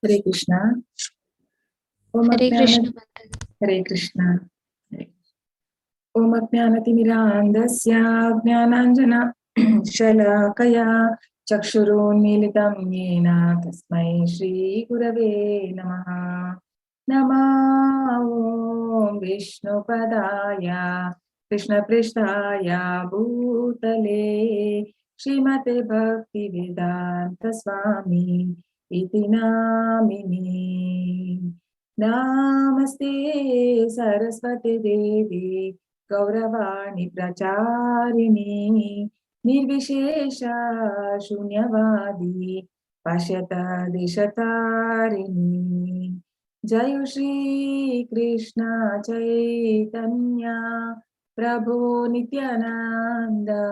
Hare Krishna. Hare Krishna. Hare Krishna. Om Ajnanatirmirandasya Jnananjana Shalakaya Chakshurunmilitam Yena Tasmai Shri Gurave Namaha. Namah Vishnupadaya Krishna Prishtaya Bhutale Srimate Bhaktivedanta Swami Iti Namini. Namaste Saraswati Devi Gauravani Pracharini Nirvishesha Shunyavadi Pashyata Deshatarini Jayu Shri Krishna Chaitanya Prabhu Nityananda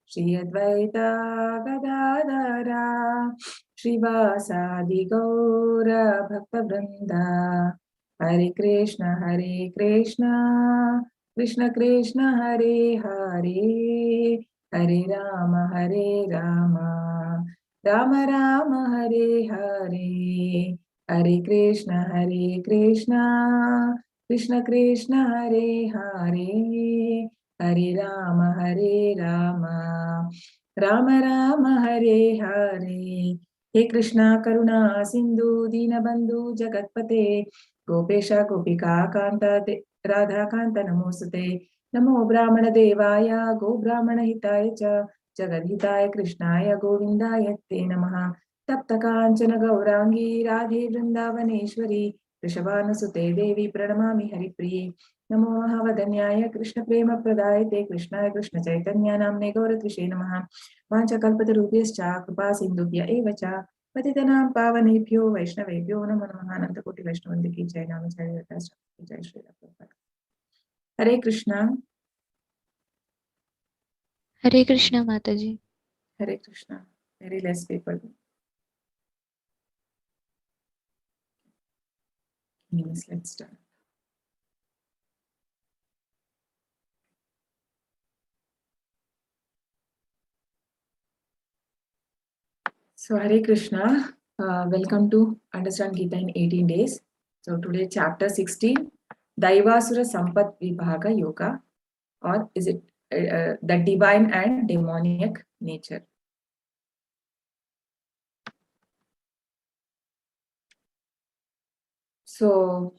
Shri Advaita Gadadara Shrivasadi Gaura Bhakta Vrinda Hare Krishna Krishna Krishna Hare Hare Hare Rama Rama Rama Hare Hare Hare Krishna Krishna Krishna Hare Hare Hare Rama Rama Rama Hare Hare. He Krishna Karuna Sindhu Dinabandhu Jagatpate Gopesha Gopika Kanta Radha Kanta Namosate Namo Brahmana Devaya Go Brahmana Hitaya Cha Jagadhitaya Krishnaya Govindaya Te Namaha Tapta Kanchana Gaurangi Radhe Vrindavaneshwari Rishabhanasute Devi Pranamami Haripriye Namo Mahavadanyaya Krishna Prema Pradayate Krishnaya Krishna Chaitanya Namne Gauratvishe Namaha Vanchakalpatarubhyascha Kripa Sindhubhya eva cha Patitanam Pavanebhyo Vaishnavebhyo Namo Namaha Anantakoti Vaishnavandi ki Jai Namacharya Dasya Jai Shri Prabhupada. Hare Krishna. Hare Krishna Mataji. Hare Krishna. Very less people. Yes, let's start. So Hare Krishna, welcome to Understand Gita in 18 days. So today chapter 16, Daivasura Sampad vibhaga yoga, or is it the divine and demonic nature. So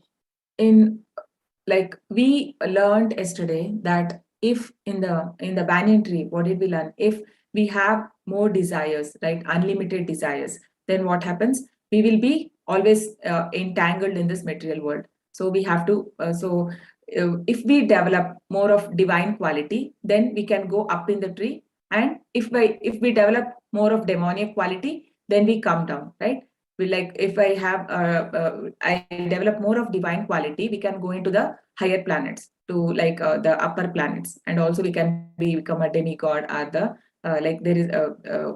we learned yesterday that if in the banyan tree, what did we learn? If we have more desires, right, unlimited desires, then what happens? We will be always entangled in this material world. So we have to, if we develop more of divine quality, then we can go up in the tree. And if we develop more of demonic quality, then we come down, right? If I have I develop more of divine quality, we can go into the higher planets, to the upper planets, and also we can become a demigod, or the there is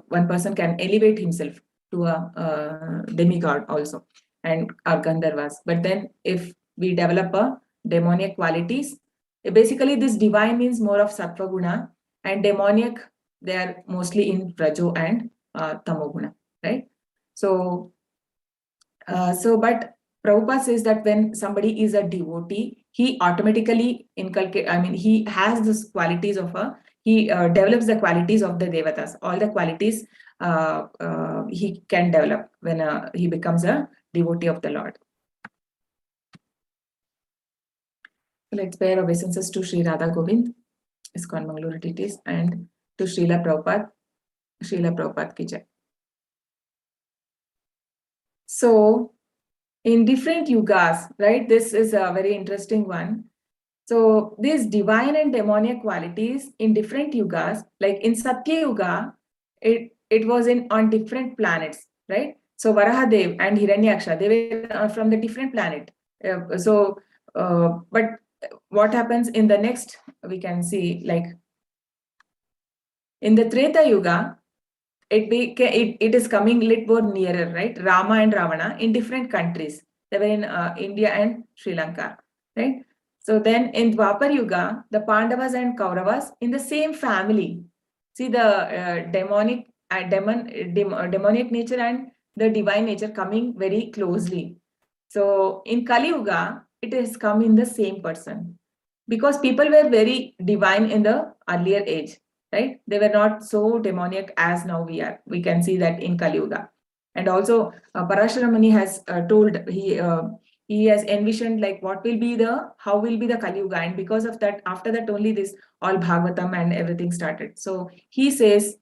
one person can elevate himself to a demigod also, and our Gandharvas. But then if we develop a demonic qualities, basically this divine means more of sattva guna, and demonic, they are mostly in rajo and tamo guna, right? So but Prabhupada says that when somebody is a devotee, he automatically he has these qualities of he develops the qualities of the devatas. All the qualities he can develop when he becomes a devotee of the Lord. Let's bear obeisances to Sri Radha Govind, ISKCON Mangalore deities, and to Srila Prabhupada ki jai. So, in different yugas, right? This is a very interesting one. So these divine and demonic qualities in different yugas, like in Satya Yoga, it was on different planets, right? So Varahadev and Hiranyaksha, they were from the different planet. But what happens in the next, we can see, like in the Treta Yuga, it is coming a little more nearer, right? Rama and Ravana in different countries. They were in India and Sri Lanka, right? So then in Dwapar Yuga, the Pandavas and Kauravas in the same family. See the demonic nature and the divine nature coming very closely. So in Kali Yuga, it has come in the same person, because people were very divine in the earlier age, right? They were not so demoniac as now we are. We can see that in Kali Yuga. And also Parashara Muni has told, he has envisioned like how will be the Kali Yuga, and because of that, after that only this all Bhagavatam and everything started. So he says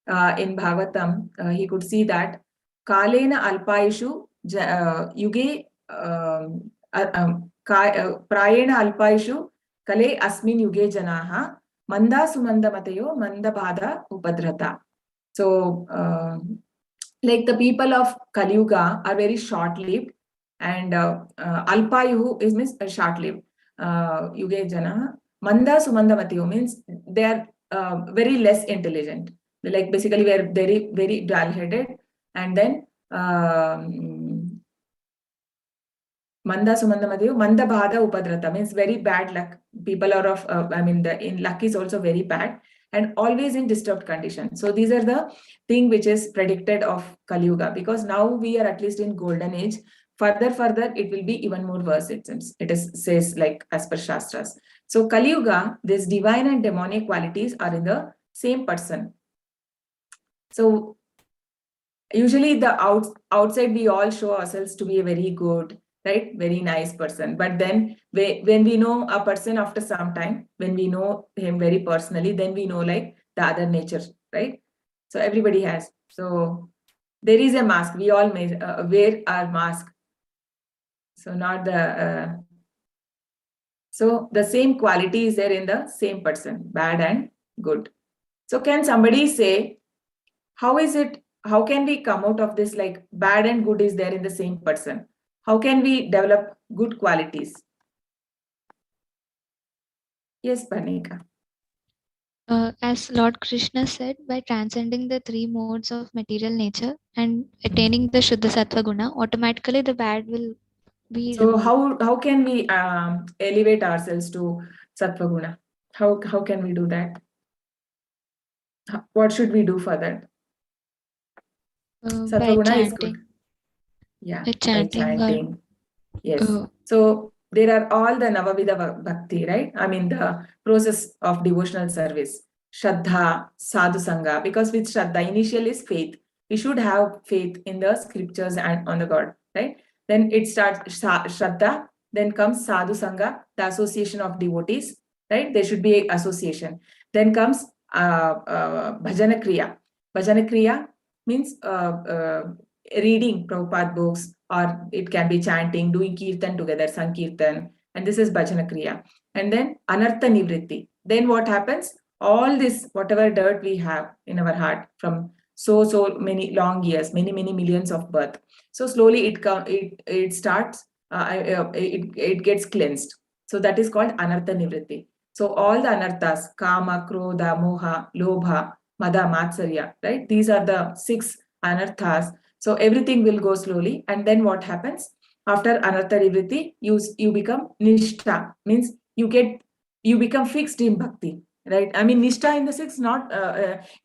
in Bhagavatam, he could see that Kalena Alpaishu Yuge Prayena Alpaishu Kale Asmin Yuge Janaha Manda Sumanda Matayo Manda Bhada Upadhrata. So like the people of Kali Yuga are very short-lived, and Alpayuhu is means short-lived. Yuge Jana Manda Sumanda Matayo means they are very less intelligent. Like basically we are very, very dull-headed, and then Manda Sumanda Matayo Manda Bhada Upadrata means very bad luck. People are of in luck is also very bad, and always in disturbed condition. So these are the thing which is predicted of Kali Yuga, because now we are at least in golden age. Further, it will be even more worse, it seems. It is says like as per Shastras. So Kali Yuga, these divine and demonic qualities are in the same person. So usually the outside we all show ourselves to be a very good, right, very nice person, but then when we know a person after some time, when we know him very personally, then we know like the other nature, right? So everybody has. So there is a mask, we all may wear our mask. So not the so the same quality is there in the same person, bad and good. So can somebody say, how can we come out of this, like bad and good is there in the same person? How can we develop good qualities? Yes, Panika. As Lord Krishna said, by transcending the three modes of material nature and attaining the Shuddha Sattva Guna, automatically the bad will be So removed. how can we elevate ourselves to Sattva Guna? How can we do that? What should we do for that? Sattva By Guna is good. chanting. Yeah, By by chanting or chanting. Yes. uh, So there are all the Navavida Bhakti, right? I mean, the process of devotional service. Shraddha, Sadhu Sangha, because with Shraddha, initial is faith. We should have faith in the scriptures and on the God, right? Then it starts Shraddha, then comes Sadhu Sangha, the association of devotees, right? There should be an association. Then comes Bhajana Kriya. Bhajana Kriya means reading Prabhupada books, or it can be chanting, doing kirtan together, sankirtan, and this is bhajana kriya. And then anartha nivritti. Then what happens? All this, whatever dirt we have in our heart from so many long years, many millions of birth. So slowly it starts, it gets cleansed. So that is called anartha nivritti. So all the anarthas, kama, krodha, moha, lobha, mada, matsarya, right? These are the 6 anarthas. So everything will go slowly, and then what happens? After anartha nivritti, you become nishtha, means you become fixed in bhakti, right? I mean, nishtha in the sense, not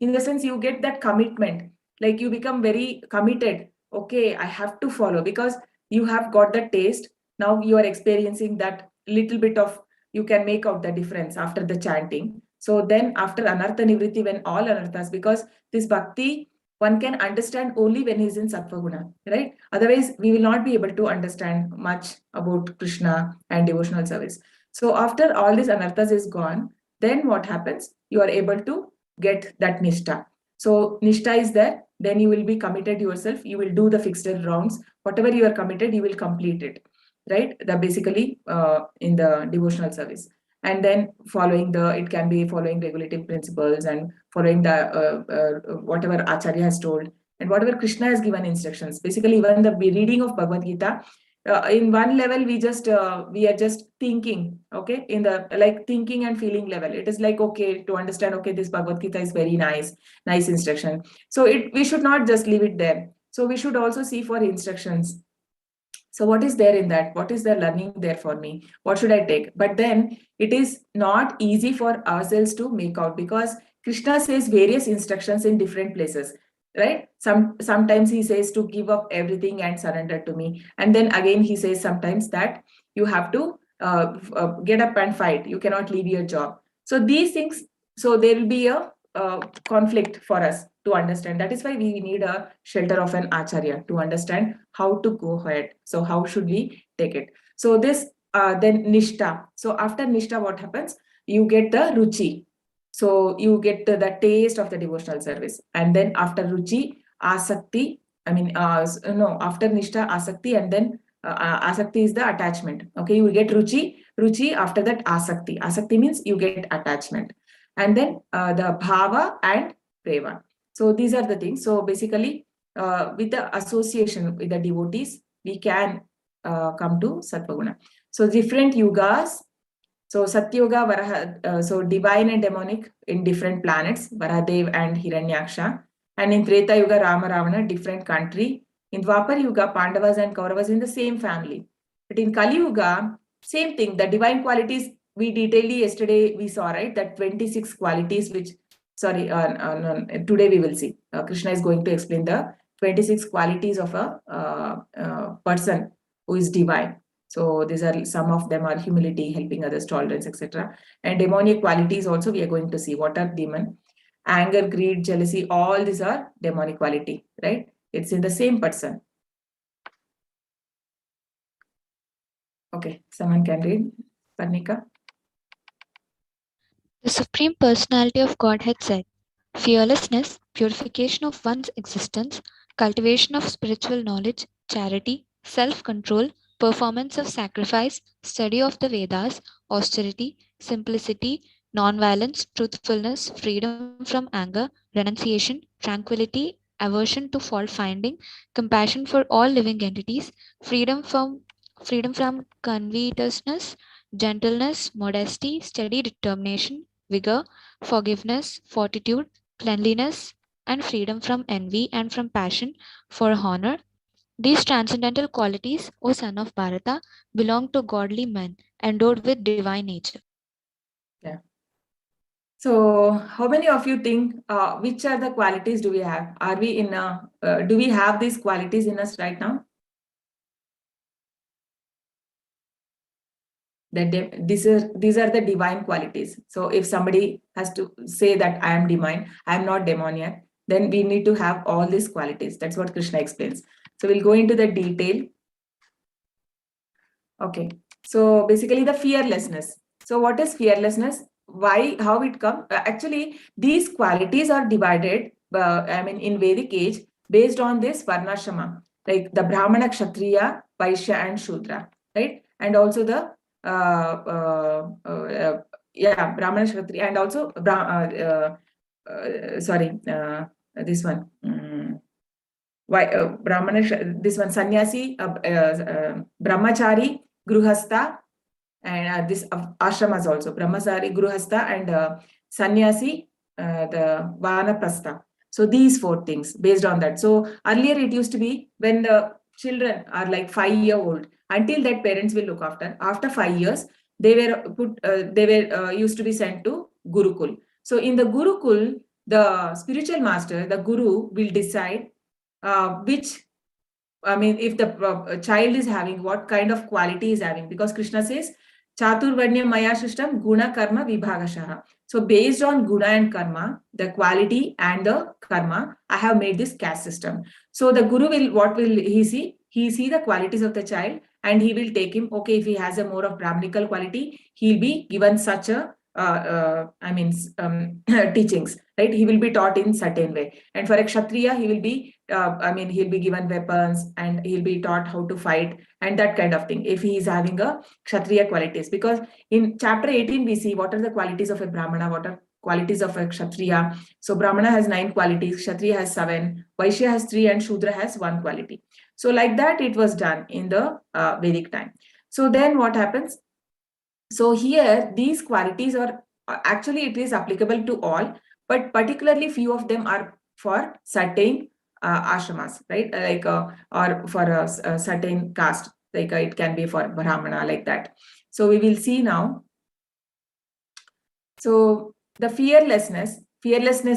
in the sense you get that commitment, like you become very committed. Okay, I have to follow, because you have got the taste. Now you are experiencing that little bit of, you can make out the difference after the chanting. So then after anartha nivritti, when all anarthas, because this bhakti one can understand only when he's in Sattva Guna, right? Otherwise, we will not be able to understand much about Krishna and devotional service. So after all this anarthas is gone, then what happens? You are able to get that nishtha. So nishtha is there, then you will be committed yourself. You will do the fixed rounds. Whatever you are committed, you will complete it, right? The basically in the devotional service. And then it can be following regulative principles and following the whatever Acharya has told and whatever Krishna has given instructions. Basically, even the reading of Bhagavad Gita, in one level we are just thinking, okay, in the like thinking and feeling level. It is like, okay, to understand, okay, this Bhagavad Gita is very nice instruction. So we should not just leave it there. So we should also see for instructions. So what is there in that? What is the learning there for me? What should I take? But then it is not easy for ourselves to make out, because Krishna says various instructions in different places. right? Sometimes he says to give up everything and surrender to me, and then again he says sometimes that you have to get up and fight, you cannot leave your job. So these things, so there will be a conflict for us to understand. That is why we need a shelter of an acharya to understand how to go ahead. So how should we take it? So this then nishta. So after nishta, what happens? You get the ruchi. So you get the taste of the devotional service. And then after ruchi, asakti, no, after nishta, asakti, and then asakti is the attachment. Okay, you get ruchi, after that asakti. Asakti means you get attachment. And then the bhava and prema. So these are the things. So basically, with the association with the devotees, we can come to Sattva-guna. So different yugas. So Satya Yoga, so divine and demonic in different planets, Varahadev and Hiranyaksha. And in Treta Yuga, Rama Ravana, different country. In Dwapar Yuga, Pandavas and Kauravas in the same family. But in Kali Yuga, same thing. The divine qualities we detailedly yesterday we saw, right? That 26 qualities which, sorry, today we will see. Krishna is going to explain the 26 qualities of a person who is divine. So these are, some of them are humility, helping others, tolerance, etc. And demonic qualities also we are going to see. What are demon? Anger, greed, jealousy, all these are demonic quality, right? It's in the same person. Okay, someone can read. Parnika. The Supreme Personality of Godhead said, fearlessness, purification of one's existence, cultivation of spiritual knowledge, charity, self control, performance of sacrifice, study of the Vedas, austerity, simplicity, non-violence, truthfulness, freedom from anger, renunciation, tranquility, aversion to fault finding, compassion for all living entities, freedom from covetousness, gentleness, modesty, steady determination, vigor, forgiveness, fortitude, cleanliness, and freedom from envy and from passion for honor. These transcendental qualities, O son of Bharata, belong to godly men endowed with divine nature. Yeah. So how many of you think, which are the qualities do we have? Are we in do we have these qualities in us right now? These are the divine qualities. So if somebody has to say that I am divine, I am not demoniac, then we need to have all these qualities. That's what Krishna explains. So we'll go into the detail. Okay. So basically the fearlessness. So what is fearlessness? Why, how it come? Actually, these qualities are divided, in Vedic age based on this Varnashrama, like the Brahmana, Kshatriya, Vaishya and Shudra, right? And also the Brahmana, Kshatriya, and also this one. Brahmana, this one, sannyasi, brahmachari, gruhastha, and this ashramas also, brahmachari, gruhastha, and sannyasi, the vanaprastha. So these four things based on that. So earlier it used to be when the children are like 5-year-old, until that parents will look after. After 5 years, they were used to be sent to Gurukul. So in the Gurukul, the spiritual master, the guru, will decide which, if the child is having, what kind of quality is having, because Krishna says, Chaturvarnya Maya Shishtam Guna Karma Vibhagashaha. So based on Guna and Karma, the quality and the Karma, I have made this caste system. So the Guru will, what will he see? He see the qualities of the child and he will take him, okay, if he has a more of Brahmanical quality, he'll be given such a teachings, right? He will be taught in certain way. And for a Kshatriya, he will be, he'll be given weapons and he'll be taught how to fight and that kind of thing, if he is having a Kshatriya qualities. Because in chapter 18, we see what are the qualities of a Brahmana, what are qualities of a Kshatriya. So Brahmana has 9 qualities, Kshatriya has 7, Vaishya has 3, and Shudra has 1 quality. So like that, it was done in the Vedic time. So then what happens? So here, these qualities are actually, it is applicable to all, but particularly few of them are for certain ashramas, right? Or for a certain caste, like it can be for Brahmana, like that. So we will see now. So the fearlessness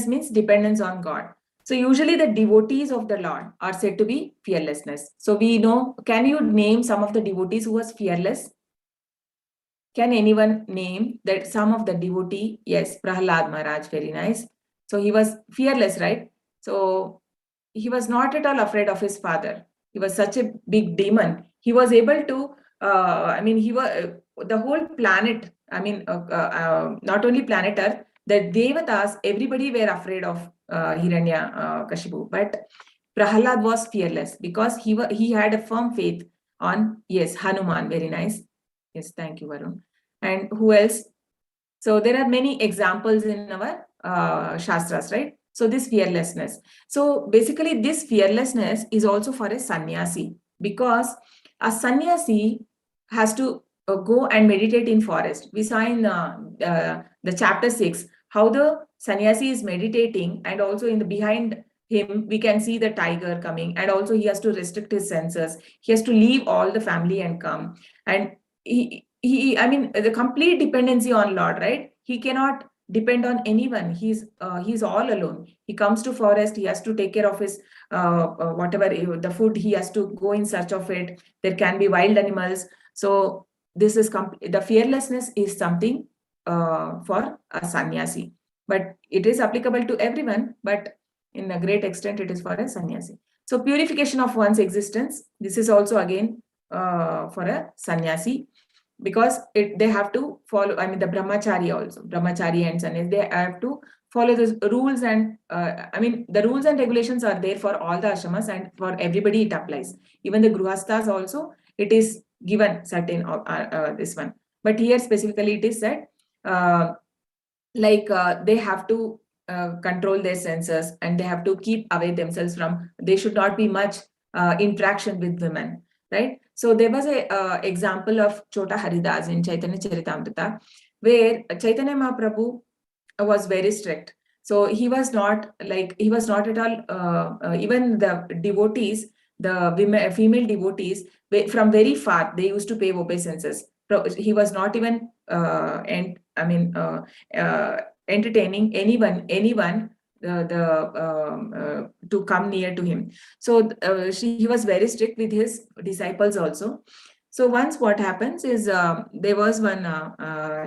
means dependence on God. So usually the devotees of the Lord are said to be fearlessness. So we know, can you name some of the devotees who was fearless? Can anyone name that some of the devotee? Yes, Prahlad Maharaj, very nice. So he was fearless, right? So he was not at all afraid of his father. He was such a big demon. He was able to, he was the whole planet. Not only planet Earth, the Devatas, everybody were afraid of Hiranya Kashipu. But Prahlad was fearless because he had a firm faith on, yes, Hanuman. Very nice. Yes, thank you, Varun. And who else? So there are many examples in our Shastras, right? So this fearlessness. So basically this fearlessness is also for a sannyasi, because a sannyasi has to go and meditate in forest. We saw in the chapter 6 how the sannyasi is meditating, and also in the behind him we can see the tiger coming, and also he has to restrict his senses. He has to leave all the family and come. And the complete dependency on Lord, right? He cannot depend on anyone. He's all alone. He comes to forest, he has to take care of his whatever the food, he has to go in search of it. There can be wild animals. So this is the fearlessness is something for a sannyasi, but it is applicable to everyone, but in a great extent it is for a sannyasi. So purification of one's existence, this is also again for a sannyasi, because they have to follow, the brahmachari also, brahmachari and sannyas, they have to follow the rules. And the rules and regulations are there for all the ashramas, and for everybody it applies. Even the gruhasthas also, it is given certain this one. But here specifically it is said they have to control their senses, and they have to keep away themselves from, they should not be much interaction with women, right? So there was a example of Chota Haridas in Chaitanya Charitamrita, where Chaitanya Mahaprabhu was very strict. So he was not at all, even the devotees, the women, female devotees, from very far, they used to pay obeisances. He was not even entertaining anyone to come near to him. So he was very strict with his disciples also. So once what happens is, there was one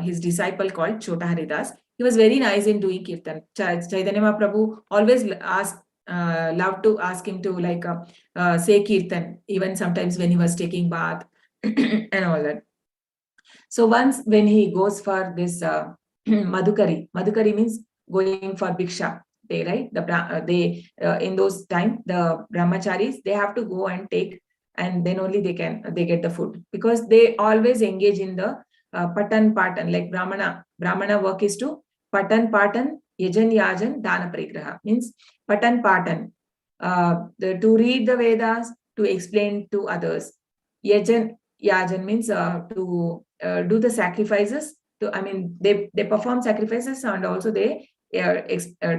his disciple called Chota Haridas. He was very nice in doing kirtan. Chaitanya Mahaprabhu always loved to ask him to say kirtan, even sometimes when he was taking bath and all that. So once when he goes for this Madhukari means going for Bhiksha day, right? They in those time, the brahmacharis, they have to go and take, and then only they get the food, because they always engage in the patan patan, like Brahmana work is to patan patan, yajan yajan, dana parigraha, means patan patan, to read the Vedas, to explain to others. Yajan means to do the sacrifices. They perform sacrifices, and also they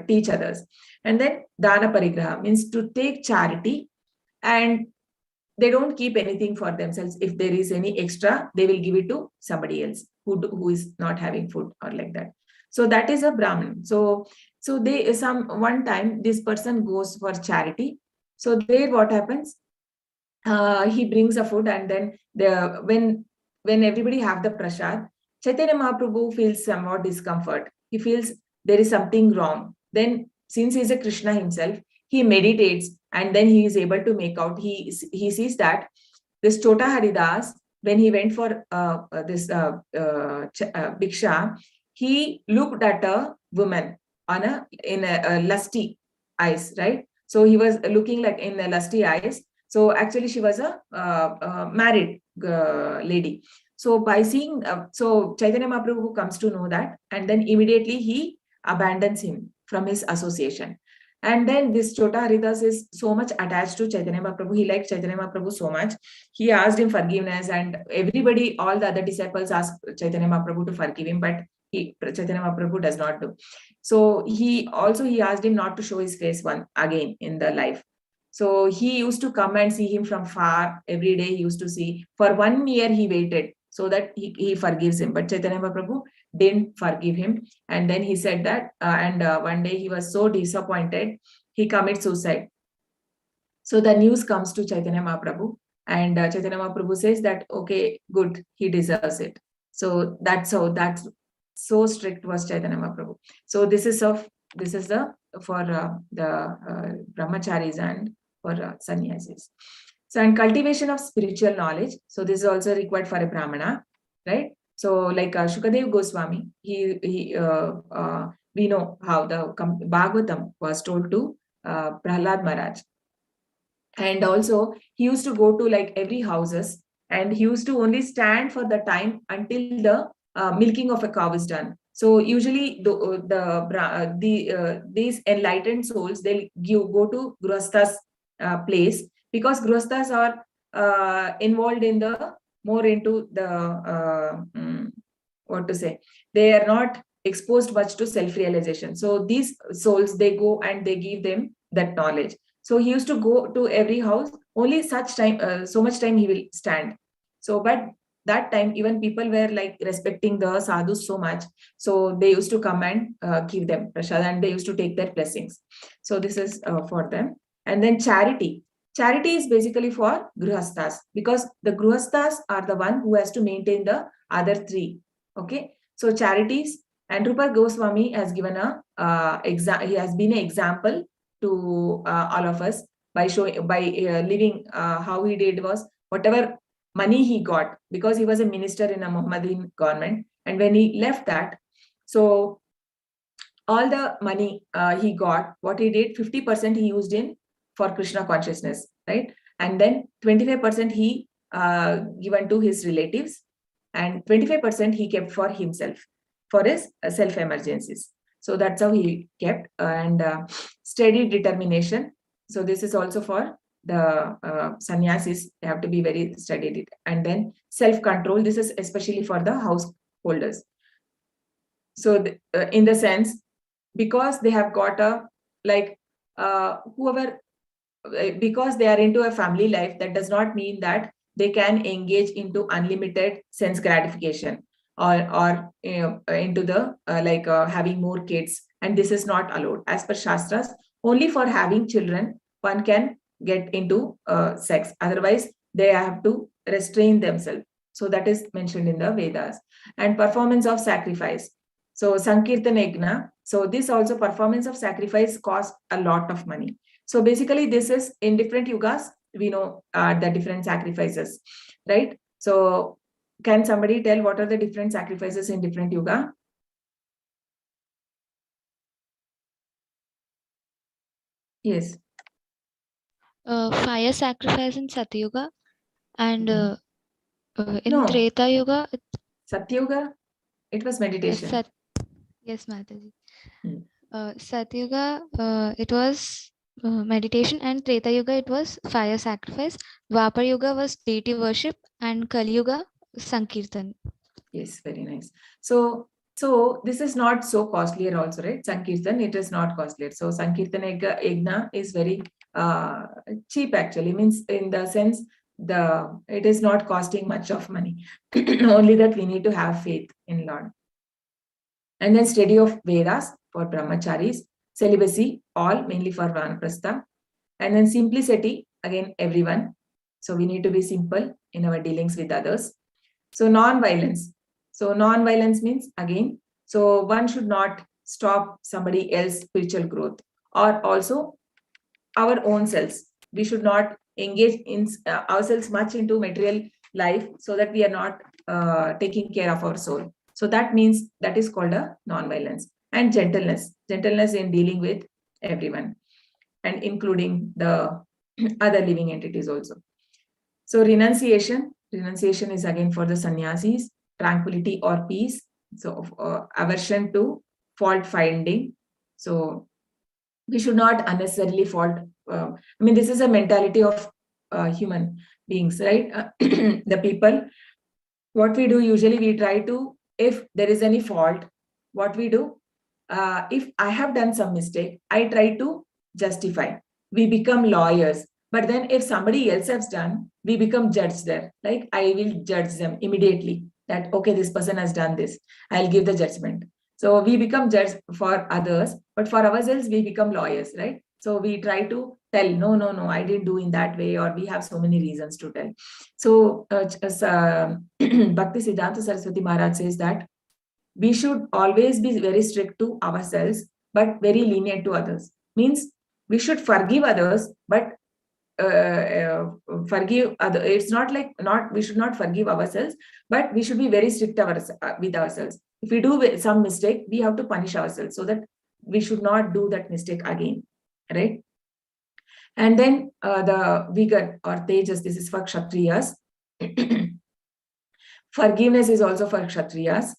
teach others. And then dana parigraha means to take charity, and they don't keep anything for themselves. If there is any extra, they will give it to somebody else who is not having food, or like that. So that is a Brahmin. So one time this person goes for charity. So there what happens? He brings a food, and then when everybody have the prasad, Chaitanya Mahaprabhu feels somewhat discomfort. He feels there is something wrong. Then, since he is a Krishna himself, he meditates, and then he is able to make out. He sees that this Chota Haridas, when he went for this Bhiksha, he looked at a woman in a lusty eyes, right? So he was looking like in a lusty eyes. So actually she was a married lady. So by seeing, so Chaitanya Mahaprabhu comes to know that, and then immediately he abandons him from his association. And then this Chota Haridas is so much attached to Chaitanya Mahaprabhu. He liked Chaitanya Mahaprabhu so much. He asked him forgiveness, and everybody, all the other disciples asked Chaitanya Mahaprabhu to forgive him, but Chaitanya Mahaprabhu does not do. So he asked him not to show his face again in the life. So he used to come and see him from far every day. He used to see. For 1 year he waited so that he forgives him. But Chaitanya Mahaprabhu didn't forgive him. And then he said that, and one day he was so disappointed. he commits suicide. So the news comes to Chaitanya Mahaprabhu, and Chaitanya Mahaprabhu says that, okay, good, he deserves it. So that's so strict was Chaitanya Mahaprabhu. So this is the for the brahmacharis and for sannyasis. So, and cultivation of spiritual knowledge. So this is also required for a brahmana, right? So like Shukadev Goswami, we know how the Bhagavatam was told to Prahlad Maharaj. And also he used to go to like every houses, and he used to only stand for the time until the milking of a cow is done. So usually these enlightened souls, they'll go to grihasthas place, because grihasthas are involved in the more into the what to say, they are not exposed much to self-realization. So these souls, they go and they give them that knowledge. So he used to go to every house, only such time, so much time he will stand. So, but that time, even people were like respecting the sadhus so much. So they used to come and give them prasad, and they used to take their blessings. So this is for them. And then charity. Charity is basically for grihasthas, because the grihasthas are the one who has to maintain the other three. Okay. So charities, and Rupa Goswami has given he has been an example to all of us by living how he did was, whatever money he got, because he was a minister in a Mohammedan government, and when he left that, so all the money he got, what he did, 50% he used in for Krishna consciousness, right? And then 25% he given to his relatives, and 25% he kept for himself, for his self emergencies. So that's how he kept. And steady determination. So this is also for the sannyasis. They have to be very steady. And then self-control. This is especially for the householders. So in the sense, because they have got because they are into a family life, that does not mean that they can engage into unlimited sense gratification, or into the having more kids, and this is not allowed as per shastras. Only for having children one can get into sex, otherwise they have to restrain themselves. So that is mentioned in the Vedas. And performance of sacrifice. So Sankirtan Yajna. So this also, performance of sacrifice, costs a lot of money. So basically this is in different yugas, we know the different sacrifices, right? So can somebody tell what are the different sacrifices in different yuga? Yes. Fire sacrifice in Satya Yoga, and in No. Treta Yoga. Satya Yoga, it was meditation. Yes, Mataji. Satya Yoga, it was meditation, and Treta Yoga, it was fire sacrifice. Dwapar Yoga was deity worship, and Kali Yoga, Sankirtan. Yes, very nice. So this is not so costlier also, right? Sankirtan, it is not costlier. So Sankirtan Yajna is very cheap actually, means in the sense it is not costing much of money. Only that we need to have faith in Lord. And then study of Vedas for brahmacharis, celibacy, all mainly for vanaprastha. And then simplicity, again, everyone. So we need to be simple in our dealings with others. So non-violence. So non-violence means, again, so one should not stop somebody else's spiritual growth, or also our own selves. We should not engage in ourselves much into material life, so that we are not taking care of our soul. So that means, that is called a non-violence. And gentleness in dealing with everyone, and including the other living entities also. So renunciation is again for the sannyasis, tranquility or peace. So aversion to fault finding. So we should not unnecessarily fault. This is a mentality of human beings, right? The people, what we do usually, we try to, if there is any fault, what we do, if I have done some mistake, I try to justify. We become lawyers. But then if somebody else has done, we become judge there. Like, I will judge them immediately that, okay, this person has done this, I'll give the judgment. So we become judge for others, but for ourselves, we become lawyers, right? So we try to tell, no, I didn't do in that way, or we have so many reasons to tell. So Bhakti Siddhanta Saraswati Maharaj says that we should always be very strict to ourselves, but very lenient to others. Means we should forgive others, but forgive other. It's not like not we should not forgive ourselves, but we should be very strict with ourselves. If we do some mistake, we have to punish ourselves so that we should not do that mistake again, right? And then the vigor or tejas, this is for Kshatriyas. Forgiveness is also for Kshatriyas.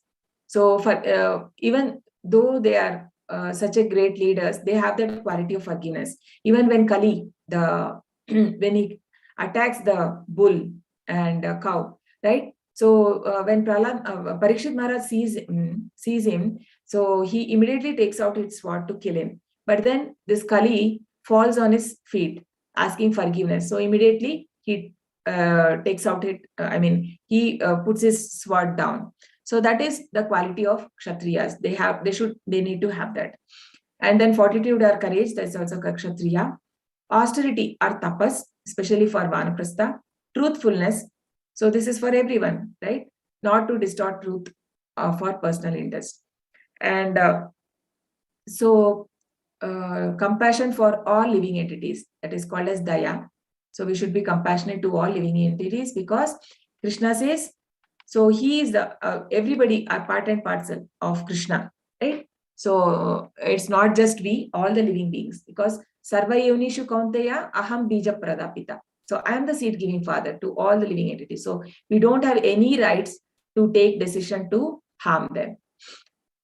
So for even though they are such a great leaders, they have that quality of forgiveness. Even when Kali, the when he attacks the bull and cow, right? So when Parikshit Maharaj sees him, so he immediately takes out his sword to kill him. But then this Kali falls on his feet, asking forgiveness. So immediately he takes out it. He puts his sword down. So that is the quality of Kshatriyas. They need to have that. And then fortitude or courage, that's also Kshatriya. Austerity or tapas, especially for Vanaprastha. Truthfulness. So this is for everyone, right? Not to distort truth for personal interest. And compassion for all living entities, that is called as Daya. So we should be compassionate to all living entities, because Krishna says, so he is the everybody are part and parcel of Krishna, right? So it's not just we, all the living beings, because Sarva Yonishu Kaunteya Aham Bija Pradapita. So I am the seed giving father to all the living entities. So we don't have any rights to take decision to harm them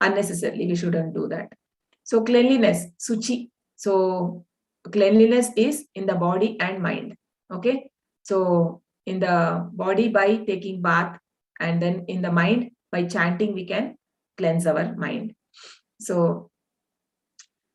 unnecessarily. We shouldn't do that. So cleanliness, suchi. So cleanliness is in the body and mind. Okay. So in the body by taking bath, and then in the mind by chanting, we can cleanse our mind. So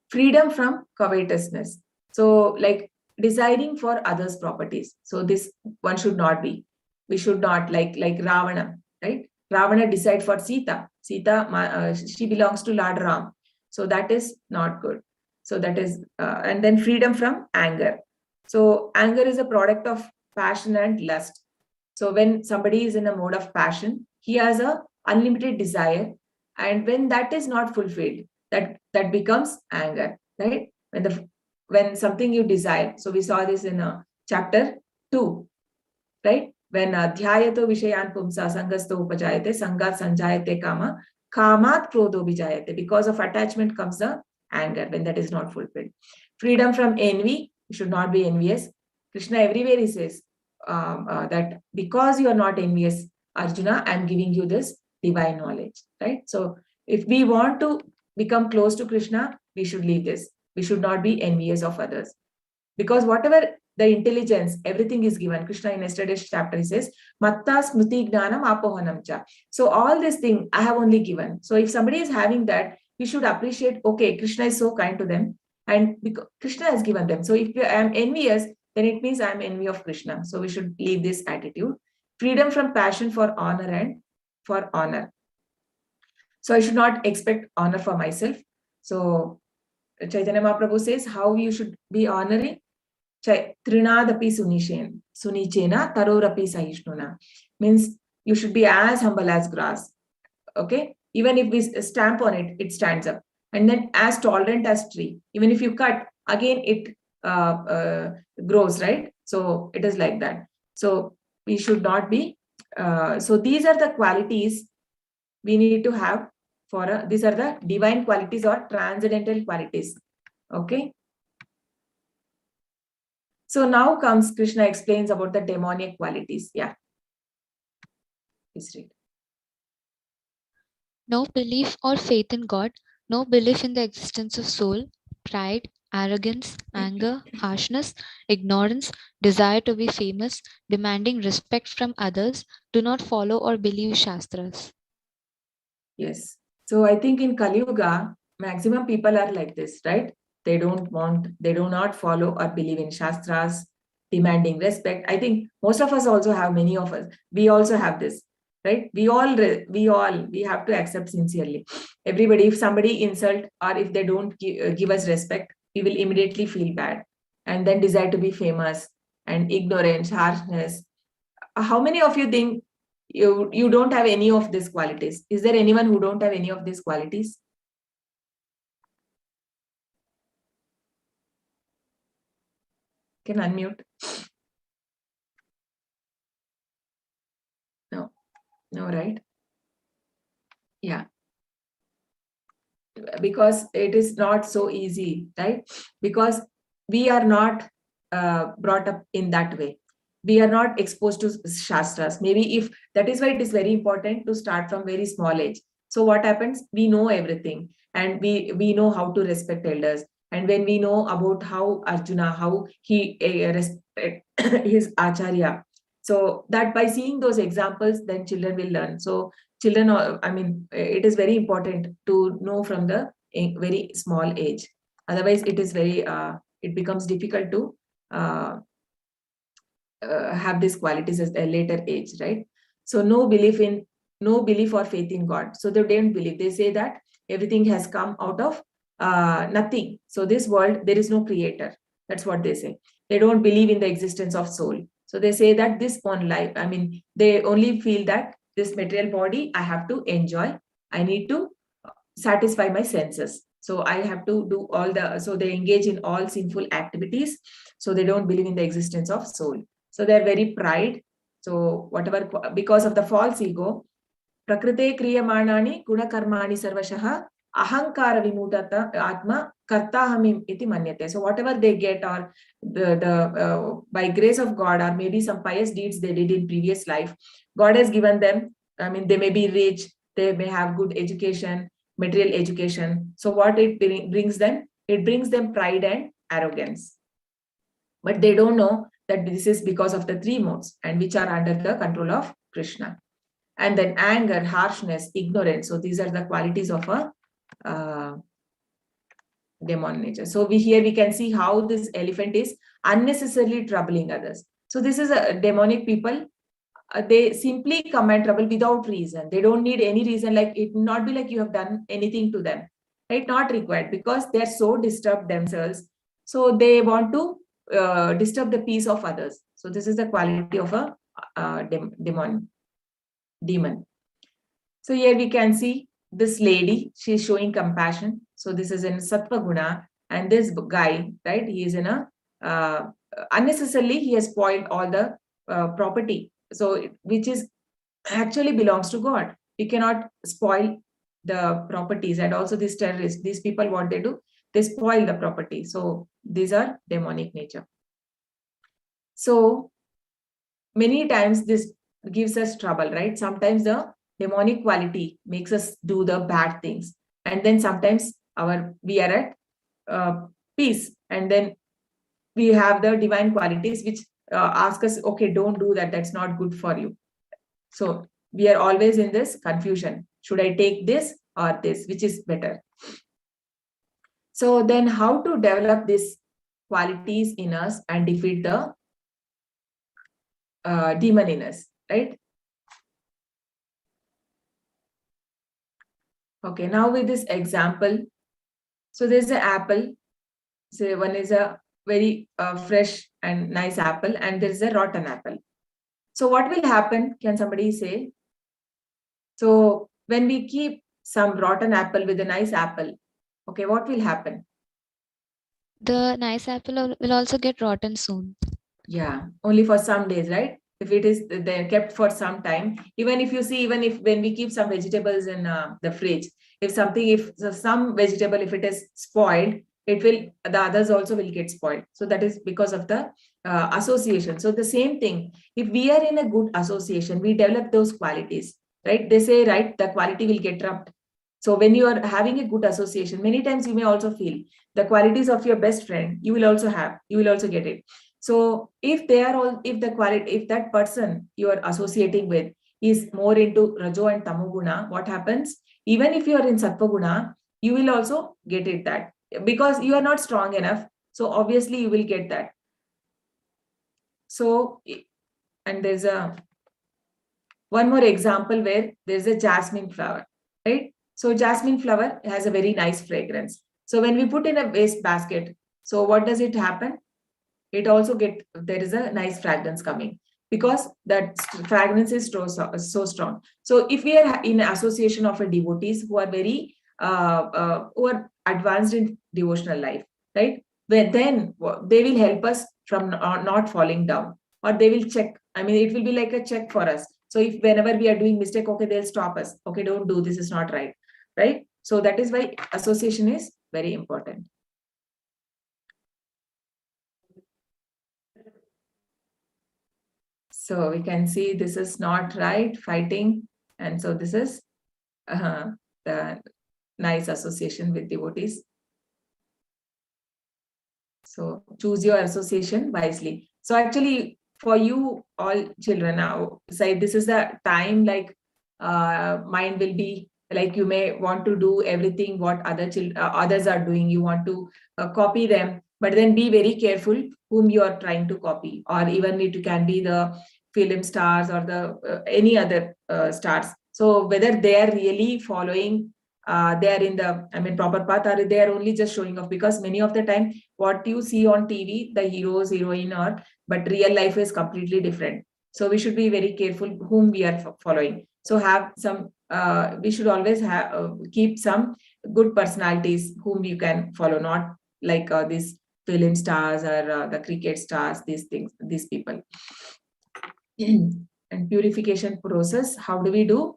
freedom from covetousness. So like desiring for others' properties. So this one should not be. We should not like Ravana, right? Ravana decide for Sita. Sita, she belongs to Lord Ram. So that is not good. So that is, and then freedom from anger. So anger is a product of passion and lust. So when somebody is in a mode of passion, he has a unlimited desire, and when that is not fulfilled, that becomes anger, right? When something you desire. So we saw this in chapter 2, right? When dhyayato vishayan pumsa sangasto upajayate sangat sanjayate kamat krodho vijayate. Because of attachment comes the anger when that is not fulfilled. Freedom from envy. You should not be envious. Krishna everywhere he says that because you are not envious, Arjuna, I am giving you this divine knowledge, right? So if we want to become close to Krishna, we should leave this. We should not be envious of others. Because whatever the intelligence, everything is given. Krishna in yesterday's chapter, he says, Matta smriti gnanam apohanam cha. So all this thing I have only given. So if somebody is having that, we should appreciate, okay, Krishna is so kind to them, and because Krishna has given them. So if I am envious, then it means I am envy of Krishna. So we should leave this attitude. Freedom from passion for honor and for honor. So I should not expect honor for myself. So Chaitanya Mahaprabhu says how you should be honoring. Trinadapi sunichena tarorapi sahishnuna. Means you should be as humble as grass. Okay. Even if we stamp on it, it stands up. And then as tolerant as tree. Even if you cut, again it grows, right? So it is like that. So we should not be. So these are the qualities we need to have for these are the divine qualities or transcendental qualities. Okay. So now comes Krishna explains about the demonic qualities. Yeah. Please read. No belief or faith in God, no belief in the existence of soul, pride, arrogance, anger, harshness, ignorance, desire to be famous, demanding respect from others, do not follow or believe Shastras. Yes. So I think in Kali Yuga, maximum people are like this, right? They do not follow or believe in Shastras, demanding respect. I think most of us also have, many of us, we also have this, right? We have to accept sincerely. Everybody, if somebody insult or if they don't give us respect, we will immediately feel bad. And then desire to be famous, and ignorance, harshness. How many of you think you don't have any of these qualities? Is there anyone who don't have any of these qualities? Can unmute. No, right? Yeah. Because it is not so easy, right? Because we are not brought up in that way. We are not exposed to shastras. Maybe if that is why it is very important to start from very small age. So what happens? We know everything, and we know how to respect elders. And when we know about how Arjuna, how he respect his acharya, so that by seeing those examples, then children will learn. So children, I mean, it is very important to know from the very small age. Otherwise, it becomes difficult to have these qualities at a later age, right? So no belief or faith in God. So they don't believe. They say that everything has come out of nothing. So this world, there is no creator. That's what they say. They don't believe in the existence of soul. So they say that this one life, I mean, they only feel that this material body, I have to enjoy. I need to satisfy my senses. So I have to do so they engage in all sinful activities. So they don't believe in the existence of soul. So they're very pride. So whatever, because of the false ego, prakrite kriyamanani gunakarmani sarvashah ahankara vimudata atma kartahamim iti manyate. So whatever they get, or by grace of God, or maybe some pious deeds they did in previous life, God has given them. I mean, they may be rich, they may have good education, material education. So what it brings them? It brings them pride and arrogance. But they don't know that this is because of the three modes, and which are under the control of Krishna. And then anger, harshness, ignorance. So these are the qualities of a demon nature. So here we can see how this elephant is unnecessarily troubling others. So this is a demonic people. They simply command trouble without reason. They don't need any reason. Like, it will not be like you have done anything to them, right? Not required, because they're so disturbed themselves. So they want to disturb the peace of others. So this is the quality of a demon. So here we can see this lady, she's showing compassion. So this is in Sattva Guna, and this guy, right? He is in a unnecessarily he has spoiled all the property. So which is actually belongs to God. We cannot spoil the properties. And also these terrorists, these people, what they do, they spoil the property. So these are demonic nature. So many times this gives us trouble, right? Sometimes the demonic quality makes us do the bad things, and then sometimes we are at peace, and then we have the divine qualities which ask us, okay, don't do that, that's not good for you. So we are always in this confusion. Should I take this or this? Which is better? So then how to develop these qualities in us and defeat the demon in us, right? Okay, now with this example, so there's an apple. So one is a very fresh and nice apple, and there's a rotten apple. So what will happen? Can somebody say? So when we keep some rotten apple with a nice apple, okay, what will happen? The nice apple will also get rotten soon. Yeah, only for some days, right? If it is they're kept for some time, even if you see, even if when we keep some vegetables in the fridge, if some vegetable, if it is spoiled, the others also will get spoiled. So that is because of the association. So the same thing, if we are in a good association, we develop those qualities, right? They say, right, the quality will get rubbed. So when you are having a good association, many times you may also feel the qualities of your best friend, you will also get it. So if that person you are associating with is more into Rajo and Tamoguna, what happens? Even if you are in Sattva Guna, you will also get it, that because you are not strong enough. So obviously you will get that. So, and there's one more example where there's a jasmine flower, right? So jasmine flower has a very nice fragrance. So when we put in a waste basket, So what does it happen? It also there is a nice fragrance coming, because that fragrance is so strong. So if we are in association of a devotees who are very who are advanced in devotional life, right, then they will help us from not falling down, or they will check. I mean, it will be like a check for us. So if whenever we are doing mistake, okay, they'll stop us. Okay, don't do this, is not right, right? So that is why association is very important. So we can see this is not right, fighting. And so this is the nice association with devotees. So choose your association wisely. So actually, for you all children now, say this is the time, like mind will be like, you may want to do everything what others are doing. You want to copy them, but then be very careful whom you are trying to copy, or even it can be the film stars or the any other stars. So whether they are really following, they are in the, I mean, proper path, or they are only just showing off. Because many of the time what you see on TV, the heroes, heroine are, but real life is completely different. So we should be very careful whom we are following. So have some, we should always have keep some good personalities whom you can follow, not like these film stars or the cricket stars, these things, these people. And purification process, how do we do?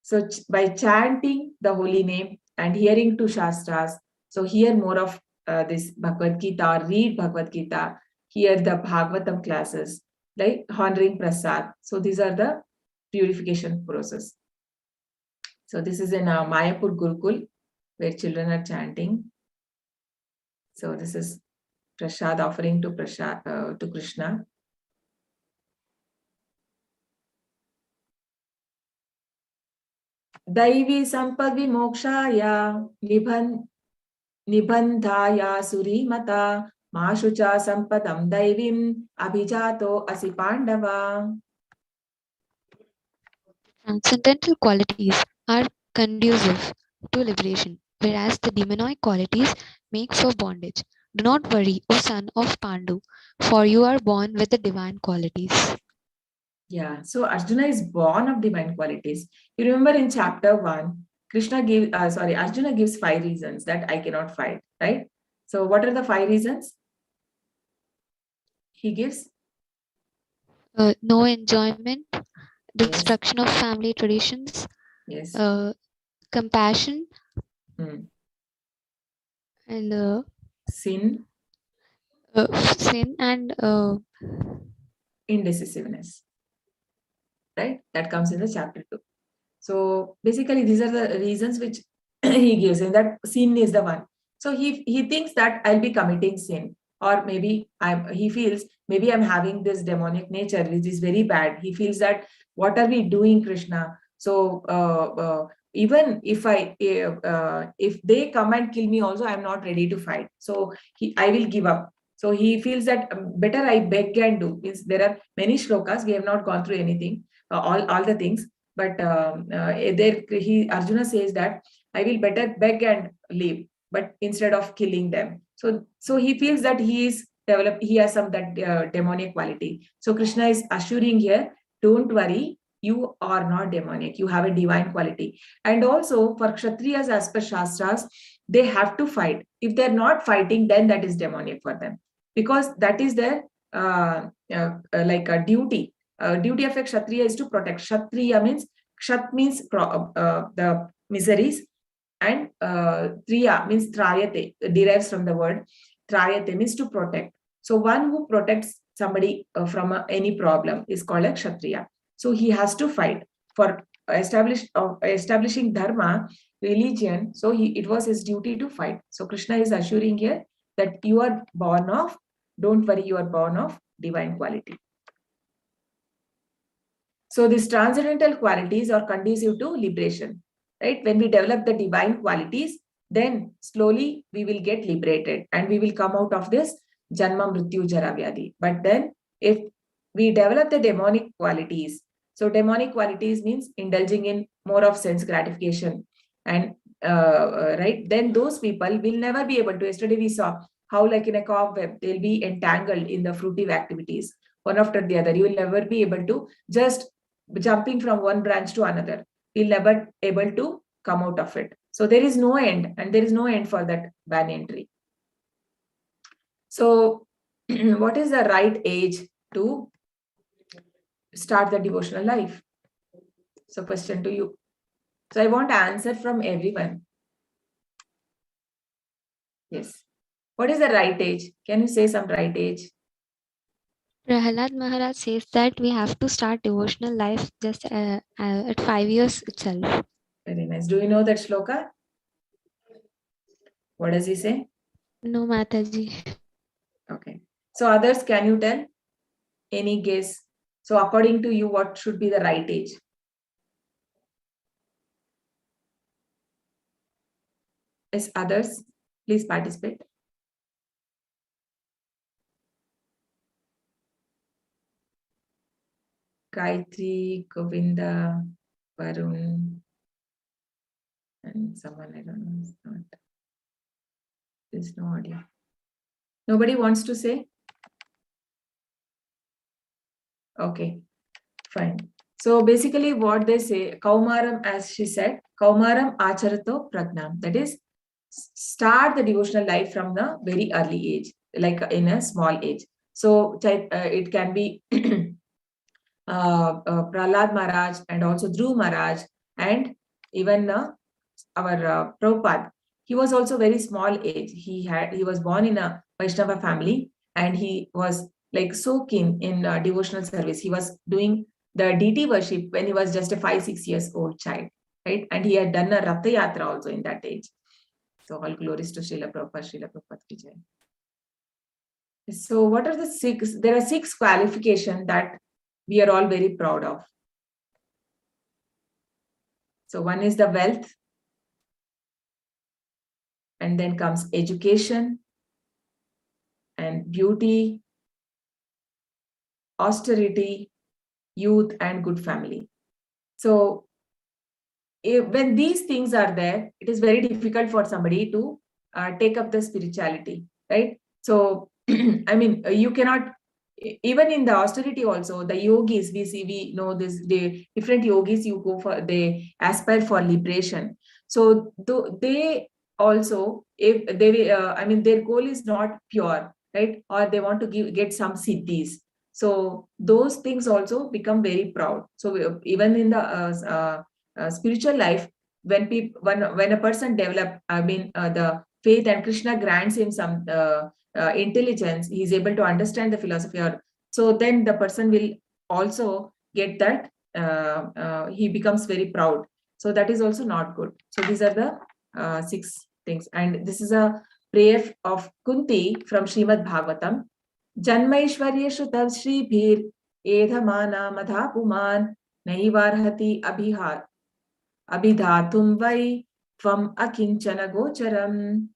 So by chanting the holy name and hearing to Shastras, so hear more of this Bhagavad Gita, read Bhagavad Gita, hear the Bhagavatam classes, like honoring Prasad. So these are the purification process. So this is in Mayapur Gurukul, where children are chanting. So this is Prasad, offering to Krishna. Daivi Sampad Vimokshaya Nibandhaya Surimata Mashucha Sampadam Daivim Abhijato Asi Pandava. Transcendental qualities are conducive to liberation, whereas the demonic qualities make for bondage. Do not worry, O son of Pandu, for you are born with the divine qualities. Yeah, so Arjuna is born of divine qualities. You remember in chapter 1, Arjuna gives 5 reasons that I cannot fight, right? So what are the 5 reasons he gives? No enjoyment, destruction of family traditions, Yes. Compassion, and sin, sin, and indecisiveness, right? That comes in the chapter 2. So basically, these are the reasons which he gives, and that sin is the one. So he thinks that I'll be committing sin, or maybe he feels maybe I'm having this demonic nature, which is very bad. He feels that what are we doing, Krishna? So even if if they come and kill me, also I'm not ready to fight. So I will give up. So he feels that better I beg and do. Means there are many shlokas. We have not gone through anything, all the things. But Arjuna says that I will better beg and leave, but instead of killing them. So he feels that he has some that demonic quality. So Krishna is assuring here, don't worry, you are not demonic, you have a divine quality. And also for Kshatriyas, as per Shastras, they have to fight. If they're not fighting, then that is demonic for them, because that is their like a duty. Duty of a Kshatriya is to protect. Kshatriya means, Kshat means the miseries, and Triya means Trayate, derives from the word Trayate, means to protect. So one who protects somebody from any problem is called a Kshatriya. So he has to fight for establishing dharma, religion. So it was his duty to fight. So Krishna is assuring here that you are born of, don't worry, you are born of divine quality. So these transcendental qualities are conducive to liberation, right? When we develop the divine qualities, then slowly we will get liberated and we will come out of this Janma Mrityu Jara Vyadhi. But then if we develop the demonic qualities, so demonic qualities means indulging in more of sense gratification and right, then those people will never be able to. Yesterday we saw how, like in a cobweb, they'll be entangled in the fruitive activities, one after the other. You will never be able to just jumping from one branch to another. You'll never able to come out of it. So there is no end, and there is no end for that banyan tree. So, what is the right age to start the devotional life? So, question to you. So, I want answer from everyone. Yes. What is the right age? Can you say some right age? Prahalad Maharaj says that we have to start devotional life just at 5 years itself. Very nice. Do you know that shloka? What does he say? No, Mataji. Okay. So, others, can you tell? Any guess? So, according to you, what should be the right age? Yes, others, please participate. Gayatri, Govinda, Varun, and someone I don't know. It's not. There's no audio. Nobody wants to say? Okay, fine. So basically what they say, Kaumaram, as she said, Kaumaram Acharato Pragnam. That is, start the devotional life from the very early age, like in a small age. So it can be Prahlad Maharaj and also Dhruv Maharaj and even our Prabhupada. He was also very small age. He was born in a Vaishnava family, and he was like so keen in devotional service. He was doing the deity worship when he was just a 5-6 years old child, right? And he had done a Ratha Yatra also in that age. So all glories to Srila Prabhupada, Srila Prabhupada ki jai. So what are the 6? There are 6 qualifications that we are all very proud of. So one is the wealth, and then comes education and beauty, austerity, youth, and good family. So when these things are there, it is very difficult for somebody to take up the spirituality, right? So, I mean, you cannot, even in the austerity also, the yogis, we know this, the different yogis you go for, they aspire for liberation. So they also, if they, I mean, their goal is not pure, right? Or they want to get some siddhis. So those things also become very proud. So even in the spiritual life, when people, when a person develop, I mean, the faith, and Krishna grants him some intelligence, he is able to understand the philosophy, or so then the person will also get that he becomes very proud. So that is also not good. So these are the 6 things, and this is a prayer of Kunti from Srimad Bhagavatam. Janmaishwarya Shrutam Shribhir Edhamana Madha Puman Naivarhati Abhidhatum Vai Tvam Akinchana Gocharam.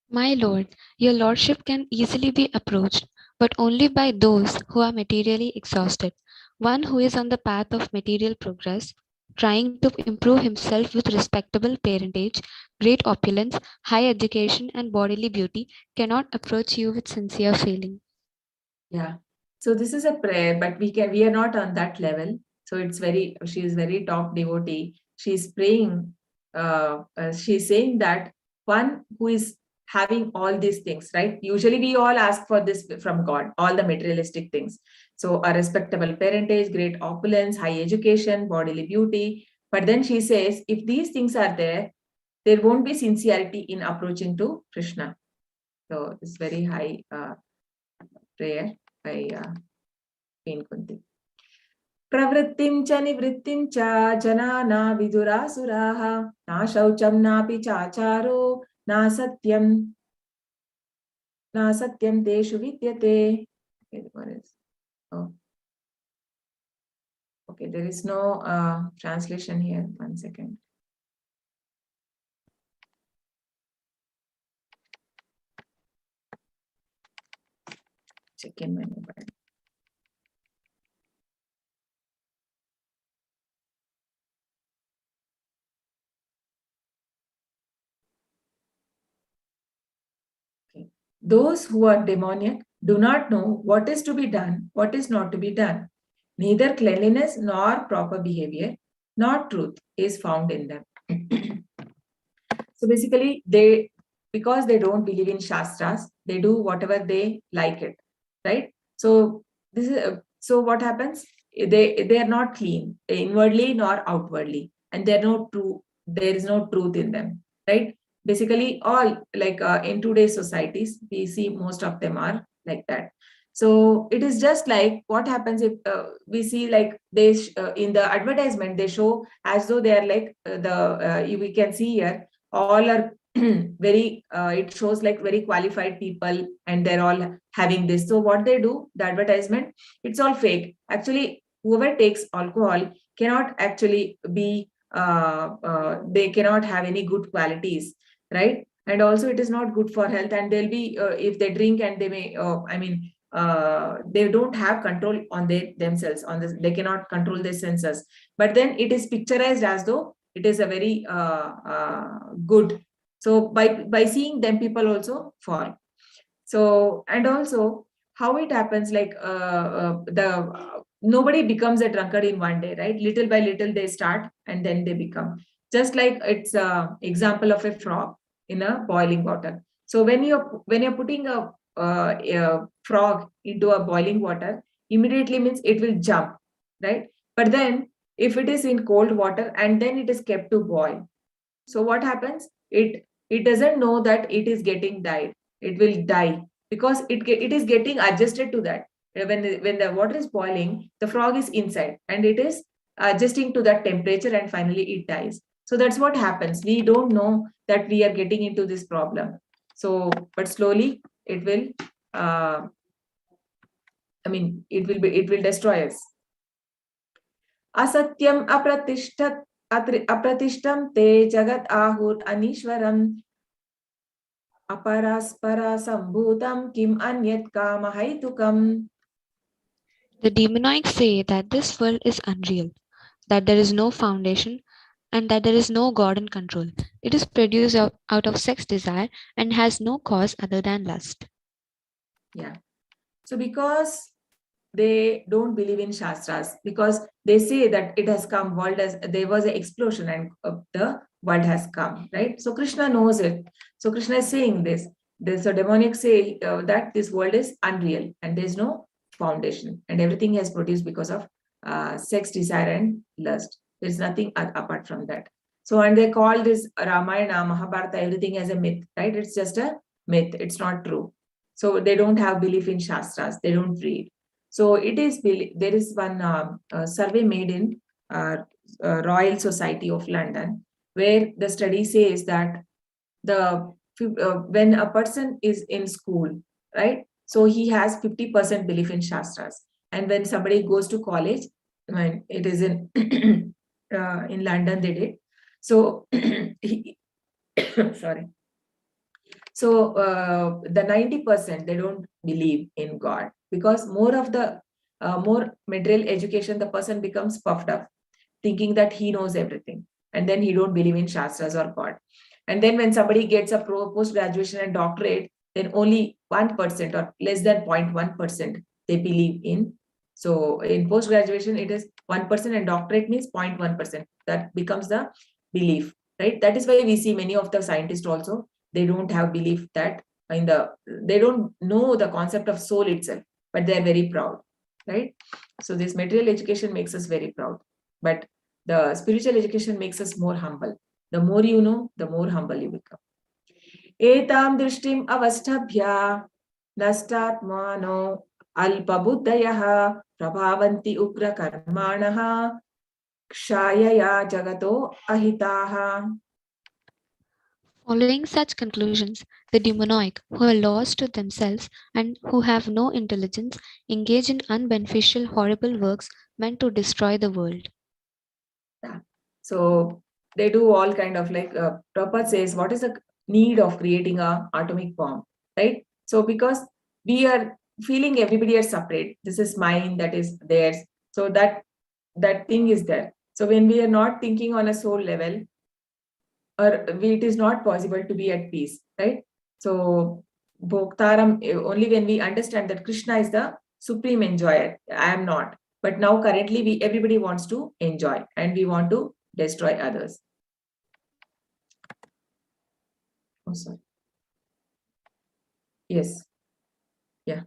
My lord, your lordship can easily be approached, but only by those who are materially exhausted. One who is on the path of material progress, trying to improve himself with respectable parentage, great opulence, high education, and bodily beauty, cannot approach you with sincere feeling. Yeah. So this is a prayer, but we are not on that level. So she is very top devotee. She's praying, she's saying that one who is having all these things, right? Usually we all ask for this from God, all the materialistic things. So a respectable parentage, great opulence, high education, bodily beauty. But then she says, if these things are there, there won't be sincerity in approaching to Krishna. So it's very high prayer by Queen Kunti. Pravrittim cha nivrittim cha janana vidurasuraha na shaucham napi chacharo na satyam teshu vidyate. Okay, what is? Oh. Okay, there is no translation here. 1 second. Check in my mobile. Those who are demoniac do not know what is to be done, what is not to be done. Neither cleanliness nor proper behavior nor truth is found in them. So basically, because they don't believe in shastras, they do whatever they like it, right? So this is so what happens? They are not clean inwardly nor outwardly, and they're no true. There is no truth in them, right? Basically, all like in today's societies, we see most of them are like that. So it is just like what happens if we see like in the advertisement they show as though they are like we can see here all are very it shows like very qualified people and they're all having this. So what they do, the advertisement, it's all fake. Actually, whoever takes alcohol cannot actually be they cannot have any good qualities, right? And also it is not good for health, and they'll be if they drink and they may they don't have control on themselves on this, they cannot control their senses, but then it is picturized as though it is a very good. So by seeing them, people also fall. So and also how it happens, like the nobody becomes a drunkard in one day, right? Little by little they start and then they become. Just like it's a example of a frog in a boiling water. So when you're putting a frog into a boiling water, immediately means it will jump, right? But then if it is in cold water and then it is kept to boil, so what happens? It doesn't know that it is getting died. It will die because it is getting adjusted to that. When the water is boiling, the frog is inside and it is adjusting to that temperature and finally it dies. So that's what happens. We don't know that we are getting into this problem. So, but slowly it will. It will destroy us. असत्यम अप्रतिष्ठम ते जगत आहुर अनीश्वरम अपरास्परा संभूतम किम अन्यत कामहैतुकम. The demonics say that this world is unreal, that there is no foundation, and that there is no God in control. It is produced out of sex desire and has no cause other than lust. Yeah. So because they don't believe in shastras, because they say that it has come, world as there was an explosion and the world has come, right? So Krishna knows it. So Krishna is saying this. There's a demonic say that this world is unreal and there's no foundation and everything has produced because of sex desire and lust. There's nothing apart from that. So and they call this Ramayana, Mahabharata, everything as a myth, right? It's just a myth. It's not true. So they don't have belief in shastras. They don't read. So it is there is one survey made in Royal Society of London, where the study says that when a person is in school, right? So he has 50% belief in shastras, and when somebody goes to college, when it is in in London, they did. So sorry. So the 90% they don't believe in God because more of the more material education, the person becomes puffed up, thinking that he knows everything, and then he don't believe in shastras or God. And then when somebody gets a post graduation and doctorate, then only 1% or less than 0.1% they believe in. So in post graduation, it is 1% and doctorate means 0.1%. That becomes the belief, right? That is why we see many of the scientists also, they don't have belief that they don't know the concept of soul itself, but they're very proud, right? So this material education makes us very proud, but the spiritual education makes us more humble. The more you know, the more humble you become. Etam drishtim avastabhya nastatmano alpabuddhayaha prabhavanti ugra karmanaha kshayaya jagato ahitaha. Following such conclusions, the demoniac, who are lost to themselves and who have no intelligence, engage in unbeneficial, horrible works meant to destroy the world. Yeah. So they do all kind of like Prabhupada says, what is the need of creating a atomic bomb, right? So because we are feeling everybody are separate. This is mine, that is theirs. So that thing is there. So when we are not thinking on a soul level, or it is not possible to be at peace, right? So Bhoktaram, only when we understand that Krishna is the supreme enjoyer. I am not. But now currently everybody wants to enjoy and we want to destroy others. Oh, sorry. Yes. Yeah.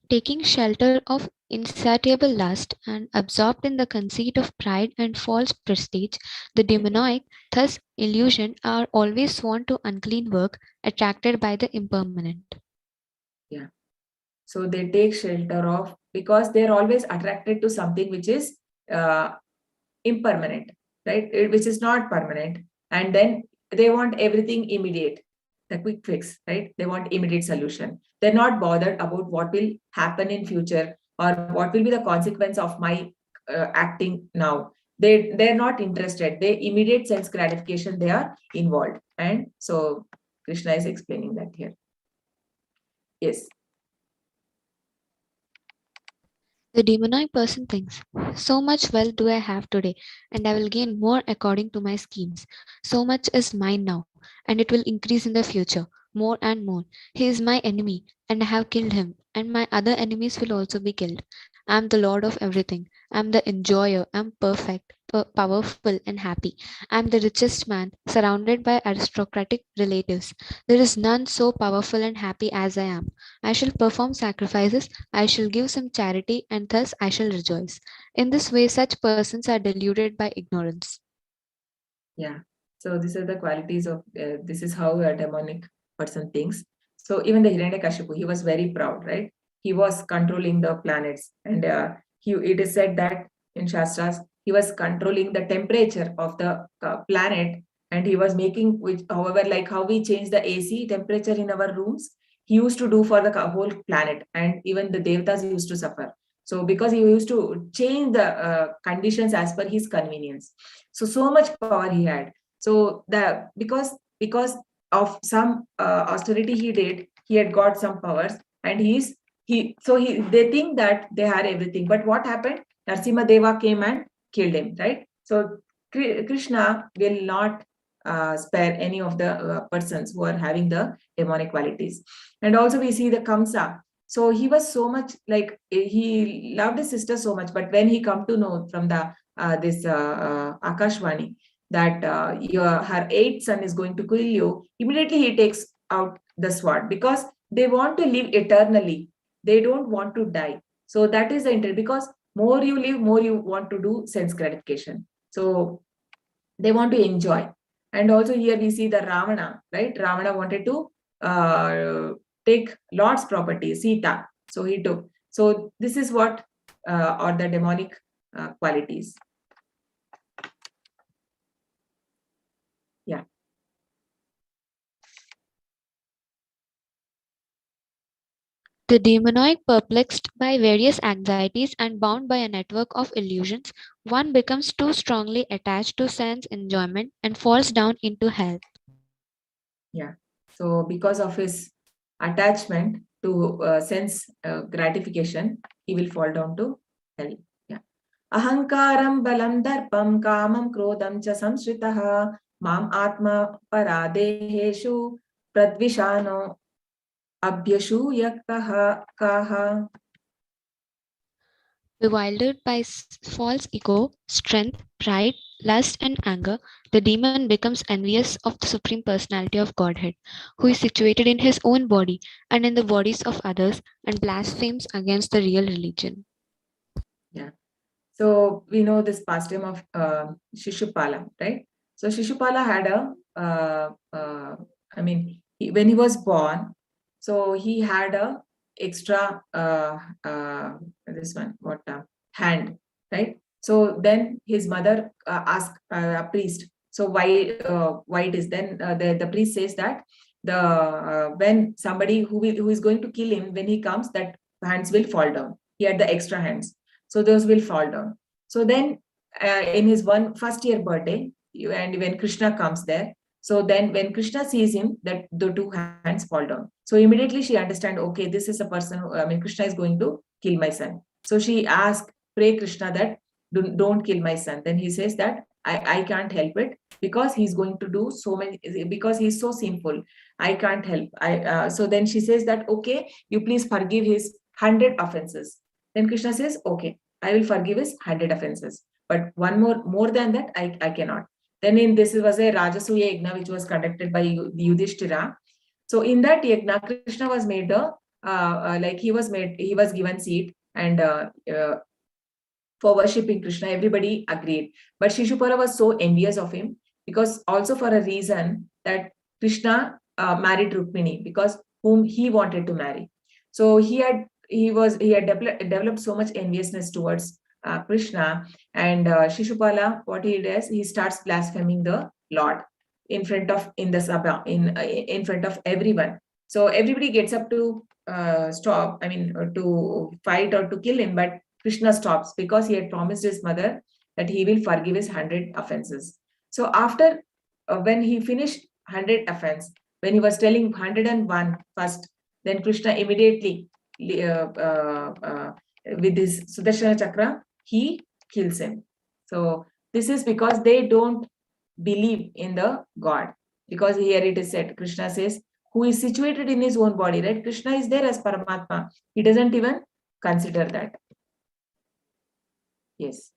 Taking shelter of insatiable lust and absorbed in the conceit of pride and false prestige, the demonic, thus illusion, are always sworn to unclean work, attracted by the impermanent. Yeah. So they take shelter of, because they're always attracted to something which is impermanent, right? Which is not permanent. And then they want everything immediate, the quick fix, right? They want immediate solution. They're not bothered about what will happen in future or what will be the consequence of my acting now. They're not interested. They immediate sense gratification, they are involved. And so Krishna is explaining that here. Yes. The demonic person thinks, so much wealth do I have today, and I will gain more according to my schemes. So much is mine now, and it will increase in the future, more and more. He is my enemy, and I have killed him, and my other enemies will also be killed. I am the lord of everything. I am the enjoyer. I am perfect, powerful, and happy. I am the richest man, surrounded by aristocratic relatives. There is none so powerful and happy as I am. I shall perform sacrifices, I shall give some charity, and thus I shall rejoice. In this way, such persons are deluded by ignorance. Yeah. So these are the qualities of, this is how a demonic person thinks. So even the Hiranyakashipu, he was very proud, right? He was controlling the planets. And it is said that in Shastras, he was controlling the temperature of the planet. And he was making, which, however, like how we change the AC temperature in our rooms, he used to do for the whole planet. And even the Devatas used to suffer. So because he used to change the conditions as per his convenience. So much power he had. So the because of some austerity he did, he had got some powers, and he they think that they had everything. But what happened? Narsimha Deva came and killed him, right? So Krishna will not spare any of the persons who are having the demonic qualities. And also we see the Kamsa. So he was so much like, he loved his sister so much, but when he come to know from the this Akashvani that her eighth son is going to kill you, immediately he takes out the sword, because they want to live eternally. They don't want to die. So that is the intent, because more you live, more you want to do sense gratification. So they want to enjoy. And also here we see the Ravana, right? Ravana wanted to take Lord's property, Sita. So he took. So this is what are the demonic qualities. Yeah. The demonic, perplexed by various anxieties and bound by a network of illusions, one becomes too strongly attached to sense enjoyment and falls down into hell. Yeah. So because of his attachment to sense gratification, he will fall down to hell. Yeah. Ahankaram balam darpam kamam krodam cha samshritaha mam atma paradeheshu pradvishano abhyashu kaha. Bewildered by false ego, strength, pride, lust, and anger, the demon becomes envious of the Supreme Personality of Godhead, who is situated in his own body and in the bodies of others, and blasphemes against the real religion. Yeah. So we know this pastime of Shishupala, right? So Shishupala had when he was born, so he had a extra this one what hand, right? So then his mother asked a priest, so why it is? Then the priest says that the when somebody who is going to kill him, when he comes, that hands will fall down. He had the extra hands, so those will fall down. So then in his first year birthday, and when Krishna comes there, so then when Krishna sees him, that the two hands fall down. So immediately she understands, okay, this is a person Krishna is going to kill my son. So she asked, pray Krishna that don't kill my son. Then he says that I can't help it, because he's going to do so many, because he's so sinful. I can't help. So then she says that, okay, you please forgive his 100 offenses. Then Krishna says, okay, I will forgive his 100 offenses. But one more than that, I cannot. Then this was a Rajasuya Yagna, which was conducted by Yudhishthira. So in that Yagna, Krishna was made he was given seat, and for worshipping Krishna, everybody agreed. But Shishupala was so envious of him, because also for a reason that Krishna married Rukmini, because whom he wanted to marry. So he had developed so much enviousness towards Krishna, and Shishupala, what he does, he starts blaspheming the Lord in front of in the sabha in front of everyone. So everybody gets up to stop. I mean, to fight or to kill him, but Krishna stops, because he had promised his mother that he will forgive his 100 offenses. So after when he finished 100 offense, when he was telling 101 first, then Krishna immediately with his Sudarshana Chakra, he kills him. So this is because they don't believe in the God. Because here it is said, Krishna says, who is situated in his own body, right? Krishna is there as Paramatma. He doesn't even consider that. Yes.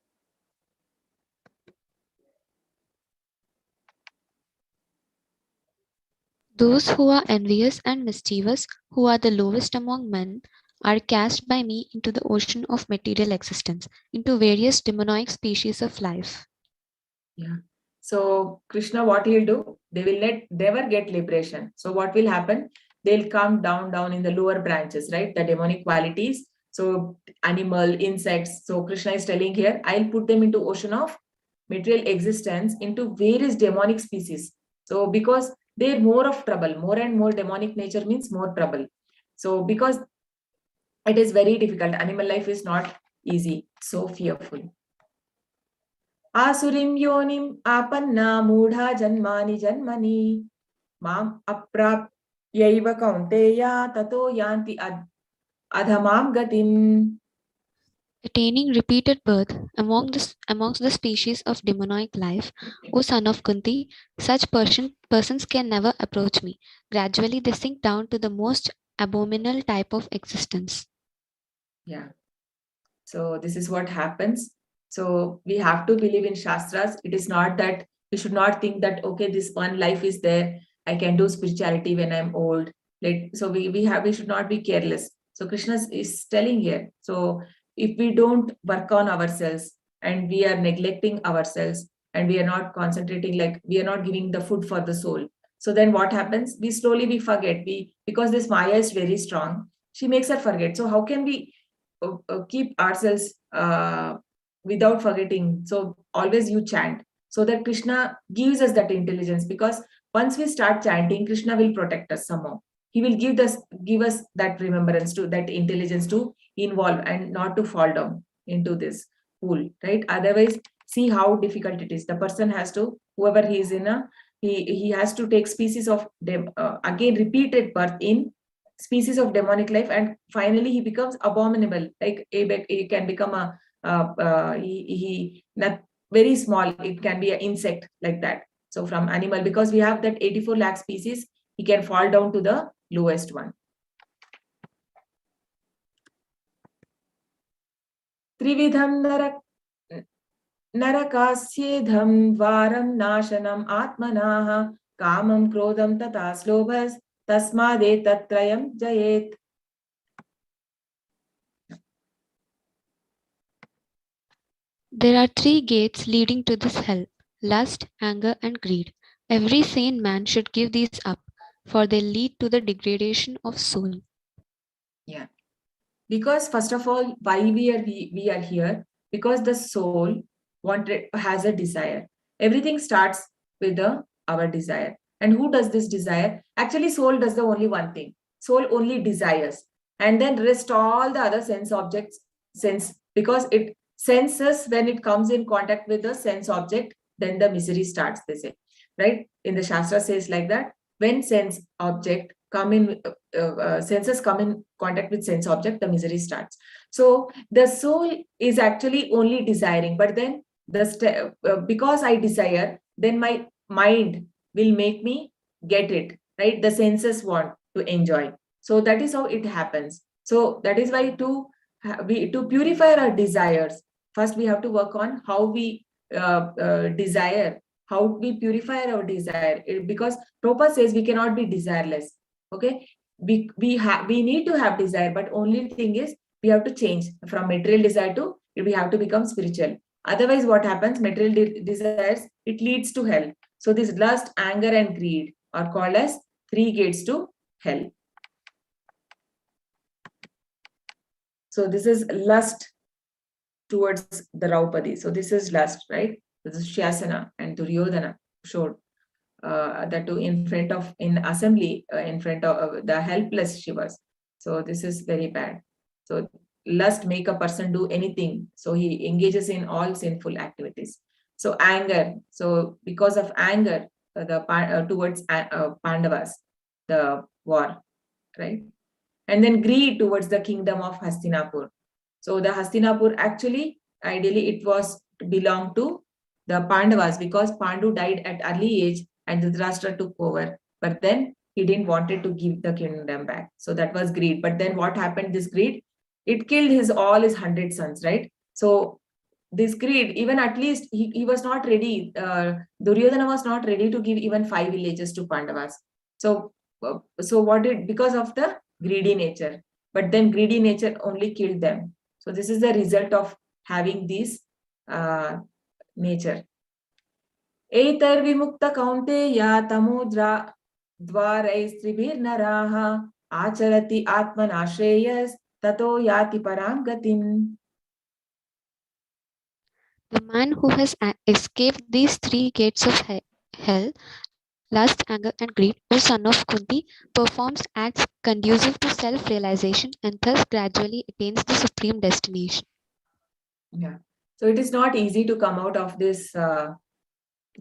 Those who are envious and mischievous, who are the lowest among men, are cast by me into the ocean of material existence, into various demonic species of life. Yeah. So Krishna, what he'll do? They will never get liberation. So what will happen? They'll come down in the lower branches, right? The demonic qualities. So animal, insects. So Krishna is telling here, I'll put them into ocean of material existence, into various demonic species. So because they're more of trouble, more and more demonic nature means more trouble. So because it is very difficult, animal life is not easy, so fearful. आसुरीं योनिम् आपन्ना मूढ़ा जन्मानि जन्मनि माम् अप्राप्यैव कौन्तेय ततो यान्ति अधमां गतिम्. Attaining repeated birth amongst the species of demonic life, O son of Kunti, such persons can never approach me. Gradually they sink down to the most abominable type of existence. Yeah. So this is what happens. So we have to believe in Shastras. It is not that we should not think that, okay, this one life is there, I can do spirituality when I'm old. So we should not be careless. So Krishna is telling here. So if we don't work on ourselves, and we are neglecting ourselves, and we are not concentrating, like we are not giving the food for the soul, so then what happens? We forget. Because this Maya is very strong, she makes her forget. So how can we keep ourselves without forgetting? So always you chant, so that Krishna gives us that intelligence, because once we start chanting, Krishna will protect us somehow. He will give us that remembrance, to that intelligence to involve and not to fall down into this pool, right? Otherwise, see how difficult it is. The person has to, whoever he is in a, he has to take species of again repeated birth in species of demonic life, and finally he becomes abominable. Like he can become not very small, it can be an insect, like that. So from animal, because we have that 84 lakh species, he can fall down to the lowest one. Trividham नरकास्येधं द्वारं नाशनम् आत्मनाः कामं क्रोधं तथा श्लोभस् तस्मादेतत्त्रयं जयेत्. There are three gates leading to this hell: lust, anger, and greed. Every sane man should give these up, for they lead to the degradation of soul. Yeah. Because first of all, why we are here? Because the soul has a desire. Everything starts with our desire. And who does this desire? Actually, soul does the only one thing. Soul only desires, and then rest all the other sense objects sense, because it senses, when it comes in contact with the sense object, then the misery starts, they say, right? In the Shastra says like that, when sense object come in, senses come in contact with sense object, the misery starts. So the soul is actually only desiring, but then because I desire, then my mind will make me get it, right? The senses want to enjoy. So that is how it happens. So that is why to purify our desires, first we have to work on how we desire, how we purify our desire. Because Prabhupada says we cannot be desireless. Okay, we need to have desire, but only thing is we have to change from material desire to we have to become spiritual. Otherwise, what happens? Material desires, it leads to hell. So this lust, anger, and greed are called as three gates to hell. So this is lust towards the Draupadi. So this is lust, right? This is Shasana and Duryodhana showed that too in front of, in assembly, in front of the helpless Shivas. So this is very bad. So lust make a person do anything. So he engages in all sinful activities. So anger. So because of anger, towards Pandavas, the war, right? And then greed towards the kingdom of Hastinapur. So the Hastinapur actually, ideally, it was belonged to the Pandavas because Pandu died at early age and Dhritarashtra took over. But then he didn't wanted to give the kingdom back. So that was greed. But then what happened? This greed, it killed all his 100 sons, right? So this greed, even at least he was not ready. Duryodhana was not ready to give even 5 villages to Pandavas. So what did, because of the greedy nature, but then greedy nature only killed them. So this is the result of having this nature. Etar vimukta kaunteya tamudra dvaraistribirnaraha acharati atmanashreyas tato yati param gatim. The man who has escaped these three gates of hell, lust, anger, and greed, O son of Kunti, performs acts conducive to self realization and thus gradually attains the supreme destination. Yeah. So it is not easy to come out of this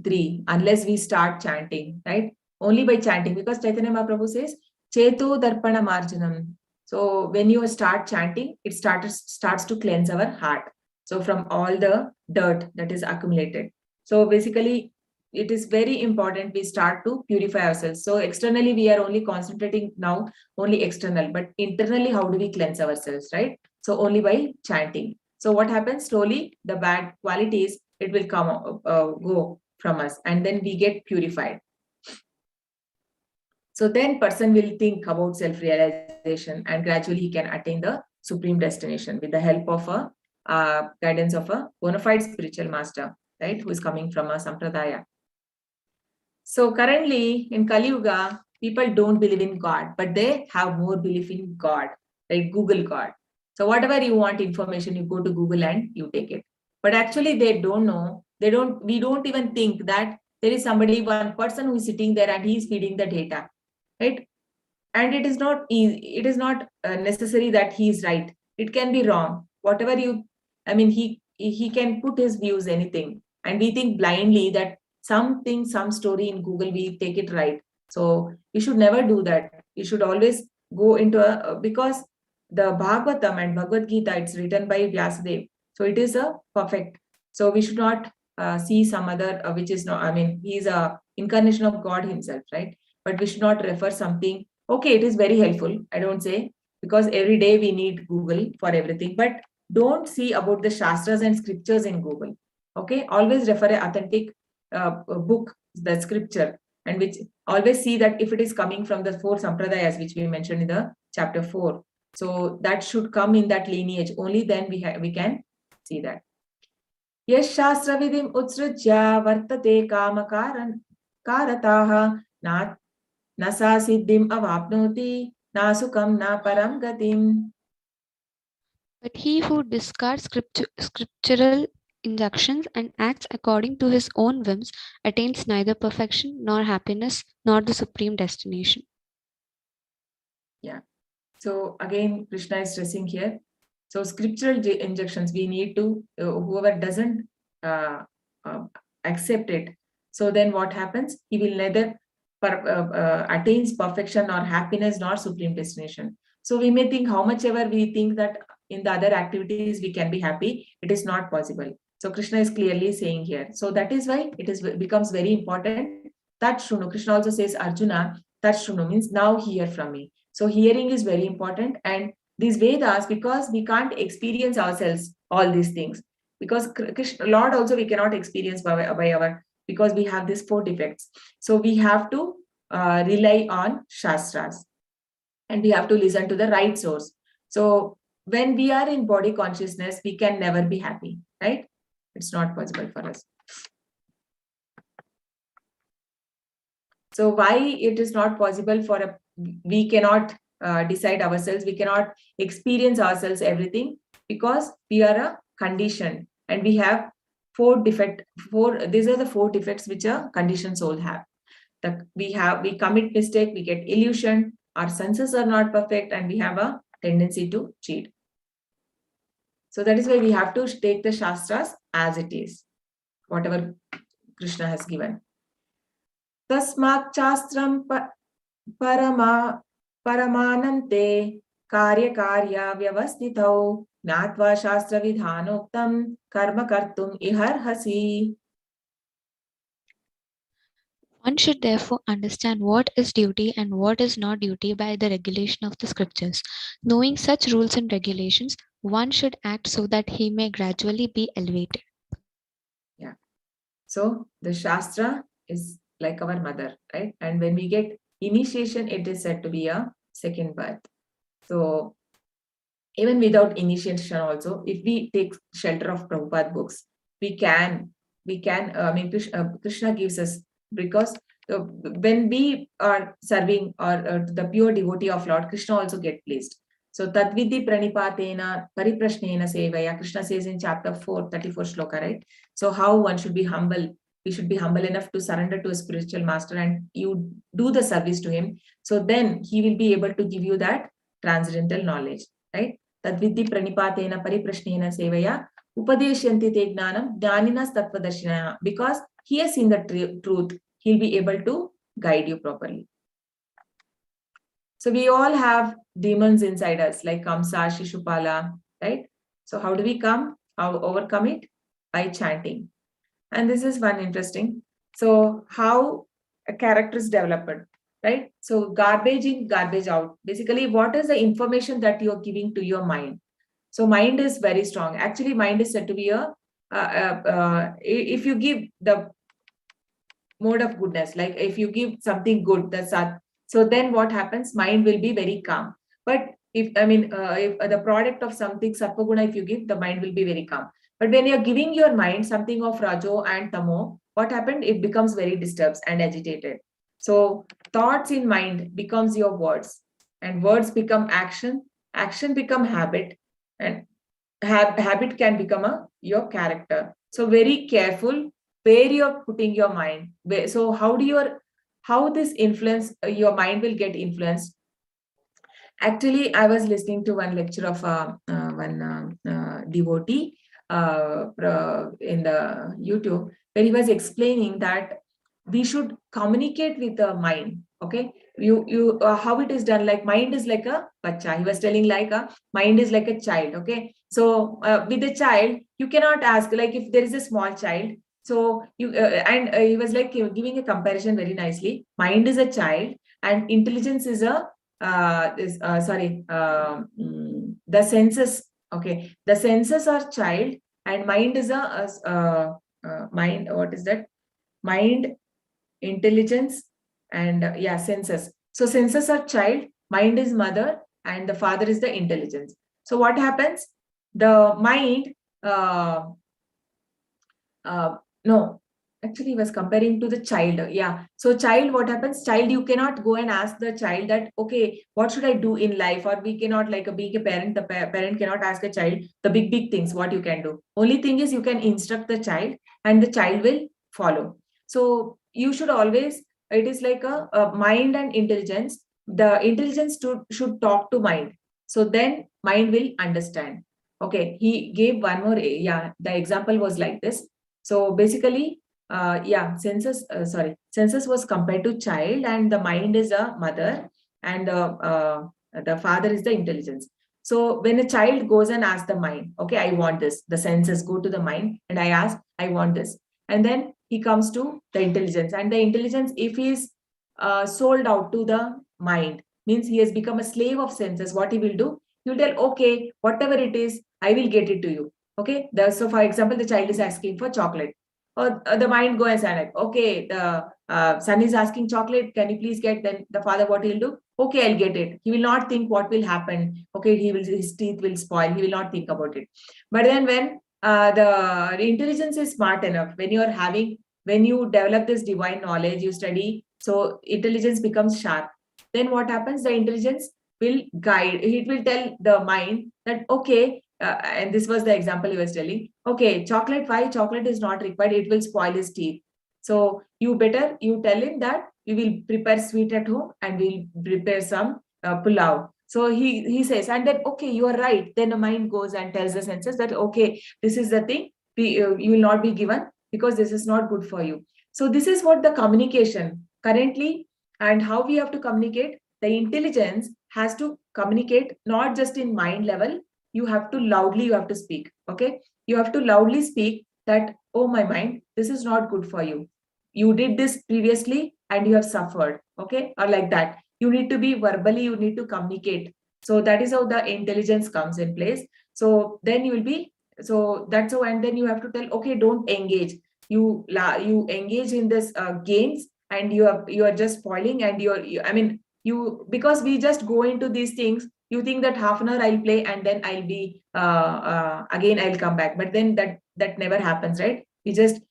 three unless we start chanting, right? Only by chanting, because Chaitanya Mahaprabhu says, Chetu Darpana Marjanam. So when you start chanting, it starts to cleanse our heart. So from all the dirt that is accumulated. So basically, it is very important we start to purify ourselves. So externally, we are only concentrating now, only external, but internally, how do we cleanse ourselves, right? So only by chanting. So what happens? Slowly, the bad qualities, it will go from us, and then we get purified. So then person will think about self-realization and gradually he can attain the supreme destination with the help of a guidance of a bona fide spiritual master, right, who is coming from a sampradaya. So currently in Kali Yuga, people don't believe in God, but they have more belief in God, like Google God. So whatever you want information, you go to Google and you take it. But actually they don't know. We don't even think that there is somebody, one person who is sitting there and he is feeding the data, right? And it is not easy, it is not necessary that he is right. It can be wrong. Whatever you, I mean, he can put his views, anything. And we think blindly that something, some story in Google, we take it right. So we should never do that. We should always go into because the Bhagavatam and Bhagavad Gita, it's written by Vyasadeva. So it is a perfect. So we should not see some other, which is not, I mean, he is a incarnation of God himself, right? But we should not refer something. Okay, it is very helpful, I don't say, because every day we need Google for everything, but don't see about the Shastras and scriptures in Google. Okay, always refer an authentic book, the scripture, and which always see that if it is coming from the 4 sampradayas, which we mentioned in the chapter 4. So that should come in that lineage. Only then we can see that. Yes, Shastra vidim utsrujya vartate kamakaran karataha na nasa siddhim avapnoti nasukam na param gatim. But he who discards scriptural injunctions and acts according to his own whims attains neither perfection nor happiness nor the supreme destination. Yeah. So again, Krishna is stressing here. So scriptural injunctions, we need to, whoever doesn't accept it, so then what happens? He will neither attains perfection or happiness nor supreme destination. So we may think how much ever we think that in the other activities we can be happy, it is not possible. So Krishna is clearly saying here. So that is why becomes very important. Tat Shunu. Krishna also says, Arjuna, Tat Shunu means now hear from me. So hearing is very important. And these Vedas, because we can't experience ourselves all these things. Because Krishna, Lord also we cannot experience by our, because we have these 4 defects. So we have to rely on Shastras. And we have to listen to the right source. So when we are in body consciousness, we can never be happy, right? It's not possible for us. So why it is not possible we cannot decide ourselves, we cannot experience ourselves everything, because we are a condition and we have 4 defects. These are the 4 defects which a conditioned soul have. We commit mistake, we get illusion, our senses are not perfect, and we have a tendency to cheat. So that is why we have to take the Shastras as it is, whatever Krishna has given. Tasmat Shastram Paramanante Karya Vyavastitau Natva Shastra Vidhanoktam Karma Kartum Iharhasi. One should therefore understand what is duty and what is not duty by the regulation of the scriptures. Knowing such rules and regulations, one should act so that he may gradually be elevated. Yeah. So the Shastra is like our mother, right? And when we get initiation, it is said to be a second birth. So even without initiation also, if we take shelter of Prabhupada books, we can, Krishna gives us, because when we are serving or the pure devotee of Lord, Krishna also get pleased. So Tadvidhi Pranipatena Pariprashnena Sevaya, Krishna says in chapter 4, 34 shloka, right? So how one should be humble. We should be humble enough to surrender to a spiritual master and you do the service to him. So then he will be able to give you that transcendental knowledge, right? Tadvidhi pranipatena pariprashnena sevaya upadeshyanti te gnanam jnaninas tattvadarshina. Because he has seen the truth, he'll be able to guide you properly. So we all have demons inside us, like Kamsa, Shishupala, right? So how do we overcome it? By chanting. And this is one interesting. So how a character is developed, right? So garbage in, garbage out. Basically, what is the information that you're giving to your mind? So mind is very strong. Actually, mind is said to be if you give the mode of goodness, like if you give something good, so then what happens? Mind will be very calm. But if the product of something sattva guna, if you give, the mind will be very calm. But when you're giving your mind something of rajo and tamo, what happened? It becomes very disturbed and agitated. So thoughts in mind becomes your words, and words become action. Action become habit, and habit can become your character. So very careful where you're putting your mind. So how this influence your mind will get influenced. Actually, I was listening to one lecture of one devotee in the YouTube, where he was explaining that we should communicate with the mind. Okay, how it is done, like mind is like a bacha. He was telling like a mind is like a child. Okay, so with a child, you cannot ask, like if there is a small child. So he was like giving a comparison very nicely. Mind is a child, and intelligence is the senses. Okay, the senses are child, and mind is mind. What is that? Mind, intelligence, and senses. So senses are child, mind is mother, and the father is the intelligence. So what happens? The mind no, actually he was comparing to the child. Yeah, so child, what happens? Child, you cannot go and ask the child that, okay, what should I do in life? Or we cannot, like being a parent, the parent cannot ask a child the big things what you can do. Only thing is you can instruct the child and the child will follow. So you should always, it is like a mind and intelligence. The intelligence should talk to mind, so then mind will understand. Okay, he gave one more, the example was like this. So basically, census was compared to child, and the mind is a mother, and the father is the intelligence. So when a child goes and asks the mind, okay, I want this, the senses go to the mind and I ask, I want this. And then he comes to the intelligence. And the intelligence, if he is sold out to the mind, means he has become a slave of senses, what he will do? He will tell, okay, whatever it is, I will get it to you. Okay. So for example, the child is asking for chocolate. Or the mind go and say, like, okay, the son is asking chocolate, can you please get? Then the father, what he'll do? Okay, I'll get it. He will not think what will happen. Okay, his teeth will spoil. He will not think about it. But then when the intelligence is smart enough, when you develop this divine knowledge, you study, so intelligence becomes sharp. Then what happens? The intelligence will guide. It will tell the mind that, okay, and this was the example he was telling. Okay, chocolate, why chocolate is not required? It will spoil his teeth. So you tell him that we will prepare sweet at home and we'll prepare some pulao. So he says, and then, okay, you are right. Then the mind goes and tells the senses that, okay, this is the thing you will not be given because this is not good for you. So this is what the communication currently, and how we have to communicate. The intelligence has to communicate not just in mind level. You have to speak. Okay, you have to loudly speak that, oh my mind, this is not good for you. You did this previously and you have suffered. Okay, or like that. You need to be verbally, you need to communicate. So that is how the intelligence comes in place. So then you will be, so that's how, and then you have to tell, okay, don't engage. You engage in this games, and you are just spoiling, and I mean, because we just go into these things, you think that half an hour I'll play and then I'll be again I'll come back, but then that never happens, right? You just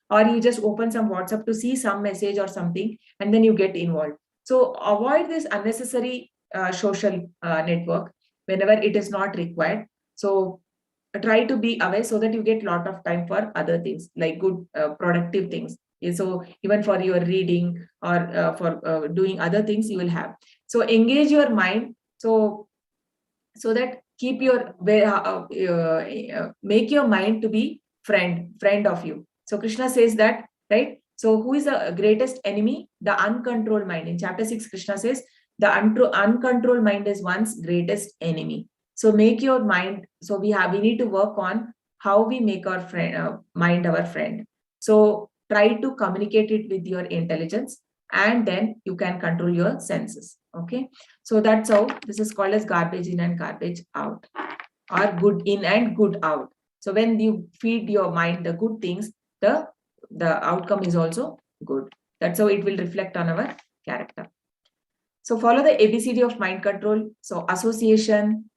open some WhatsApp to see some message or something, and then you get involved. So avoid this unnecessary social network whenever it is not required. So try to be away so that you get lot of time for other things, like good productive things. So even for your reading or for doing other things you will have. So engage your mind, so that keep your make your mind to be friend of you. So Krishna says that, right? So who is the greatest enemy? The uncontrolled mind. In chapter 6, Krishna says the uncontrolled mind is one's greatest enemy. So make your mind, so we need to work on how we make our mind our friend. So try to communicate it with your intelligence, and then you can control your senses. Okay, so that's how this is called as garbage in and garbage out, or good in and good out. So when you feed your mind the good things, the outcome is also good. That's how it will reflect on our character. So follow the ABCD of mind control. So association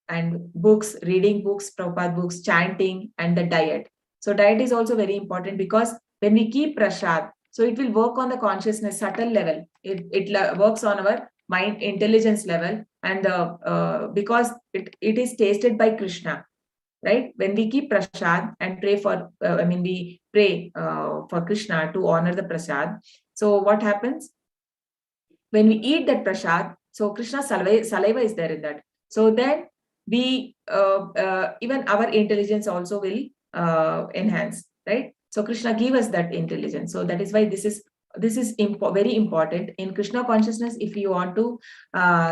and books, reading books, Prabhupada books, chanting, and the diet. So diet is also very important, because when we keep prasad, so it will work on the consciousness subtle level. It works on our mind intelligence level, and because it is tasted by Krishna, right? When we keep prasad and pray for, we pray for Krishna to honor the prasad. So what happens when we eat that prasad? So Krishna's saliva is there in that. So then we even our intelligence also will enhance, right? So Krishna give us that intelligence. So that is why this is very important in Krishna consciousness. If you want to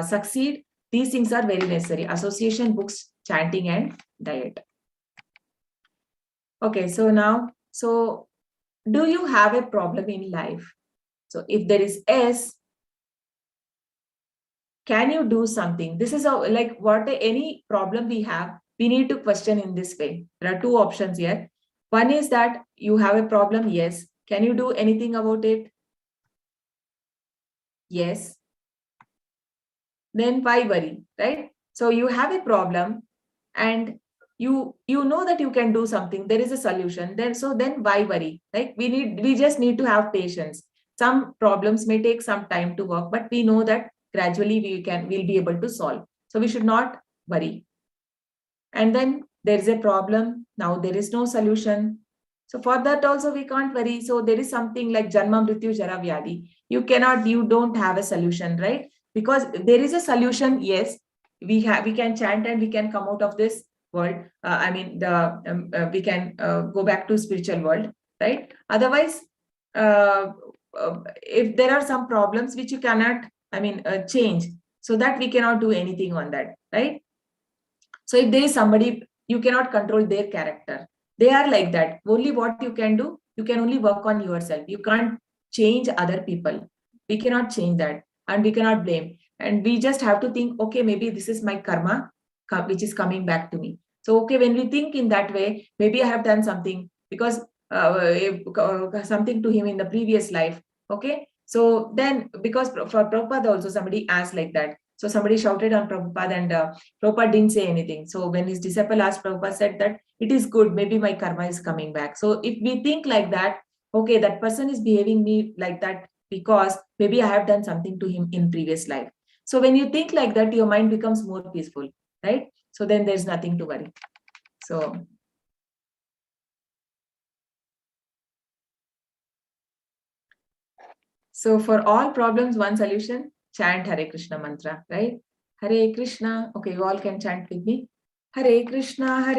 succeed, these things are very necessary: association, books, chanting, and diet. Okay, so now, so do you have a problem in life? So if there is S, can you do something? This is like what any problem we have, we need to question in this way. There are two options here. One is that you have a problem. Yes. Can you do anything about it? Yes. Then why worry, right? So you have a problem, and you know that you can do something. There is a solution. Then why worry? Like we just need to have patience. Some problems may take some time to work, but we know that gradually we'll be able to solve. So we should not worry. And then there is a problem. Now there is no solution. So for that also we can't worry. So there is something like Janma Mrityu Jara Vyadi. You don't have a solution, right? Because there is a solution. Yes, we can chant and we can come out of this world. We can go back to spiritual world, right? Otherwise, if there are some problems which you cannot, change, so that we cannot do anything on that, right? So if there is somebody, you cannot control their character. They are like that. Only what you can do, you can only work on yourself. You can't change other people. We cannot change that, and we cannot blame. And we just have to think, okay, maybe this is my karma, which is coming back to me. So, okay, when we think in that way, maybe I have done something because something to him in the previous life. Okay. So then, because for Prabhupada also somebody asked like that. So somebody shouted on Prabhupada, and Prabhupada didn't say anything. So when his disciple asked, Prabhupada said that it is good, maybe my karma is coming back. So if we think like that, okay, that person is behaving me like that because maybe I have done something to him in previous life. So when you think like that, your mind becomes more peaceful, right? So then there's nothing to worry. So for all problems, one solution, chant Hare Krishna mantra, right? Hare Krishna. Okay, you all can chant with me. Hare Krishna,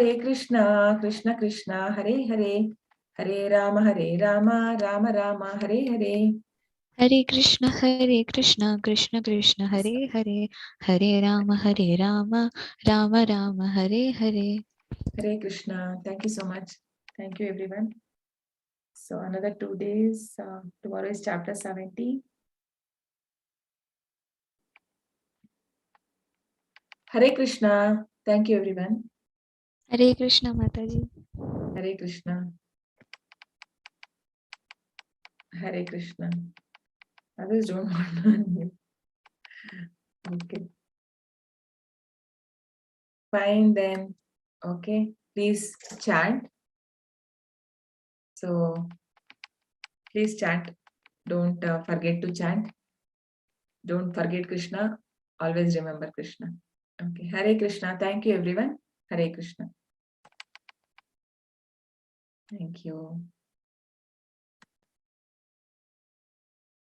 Krishna Krishna, Hare Hare, Hare Rama, Rama Rama, Hare Hare. Hare Krishna, Krishna Krishna, Hare Hare, Hare Rama, Rama Rama, Hare Hare. Hare Krishna. Thank you so much. Thank you, everyone. So another 2 days. Tomorrow is chapter 70. Hare Krishna. Thank you, everyone. Hare Krishna, Mataji. Hare Krishna. Hare Krishna. Others don't want to unmute. Okay. Fine then. Okay. Please chant. So please chant. Don't forget to chant. Don't forget Krishna. Always remember Krishna. Okay. Hare Krishna. Thank you, everyone. Hare Krishna. Thank you.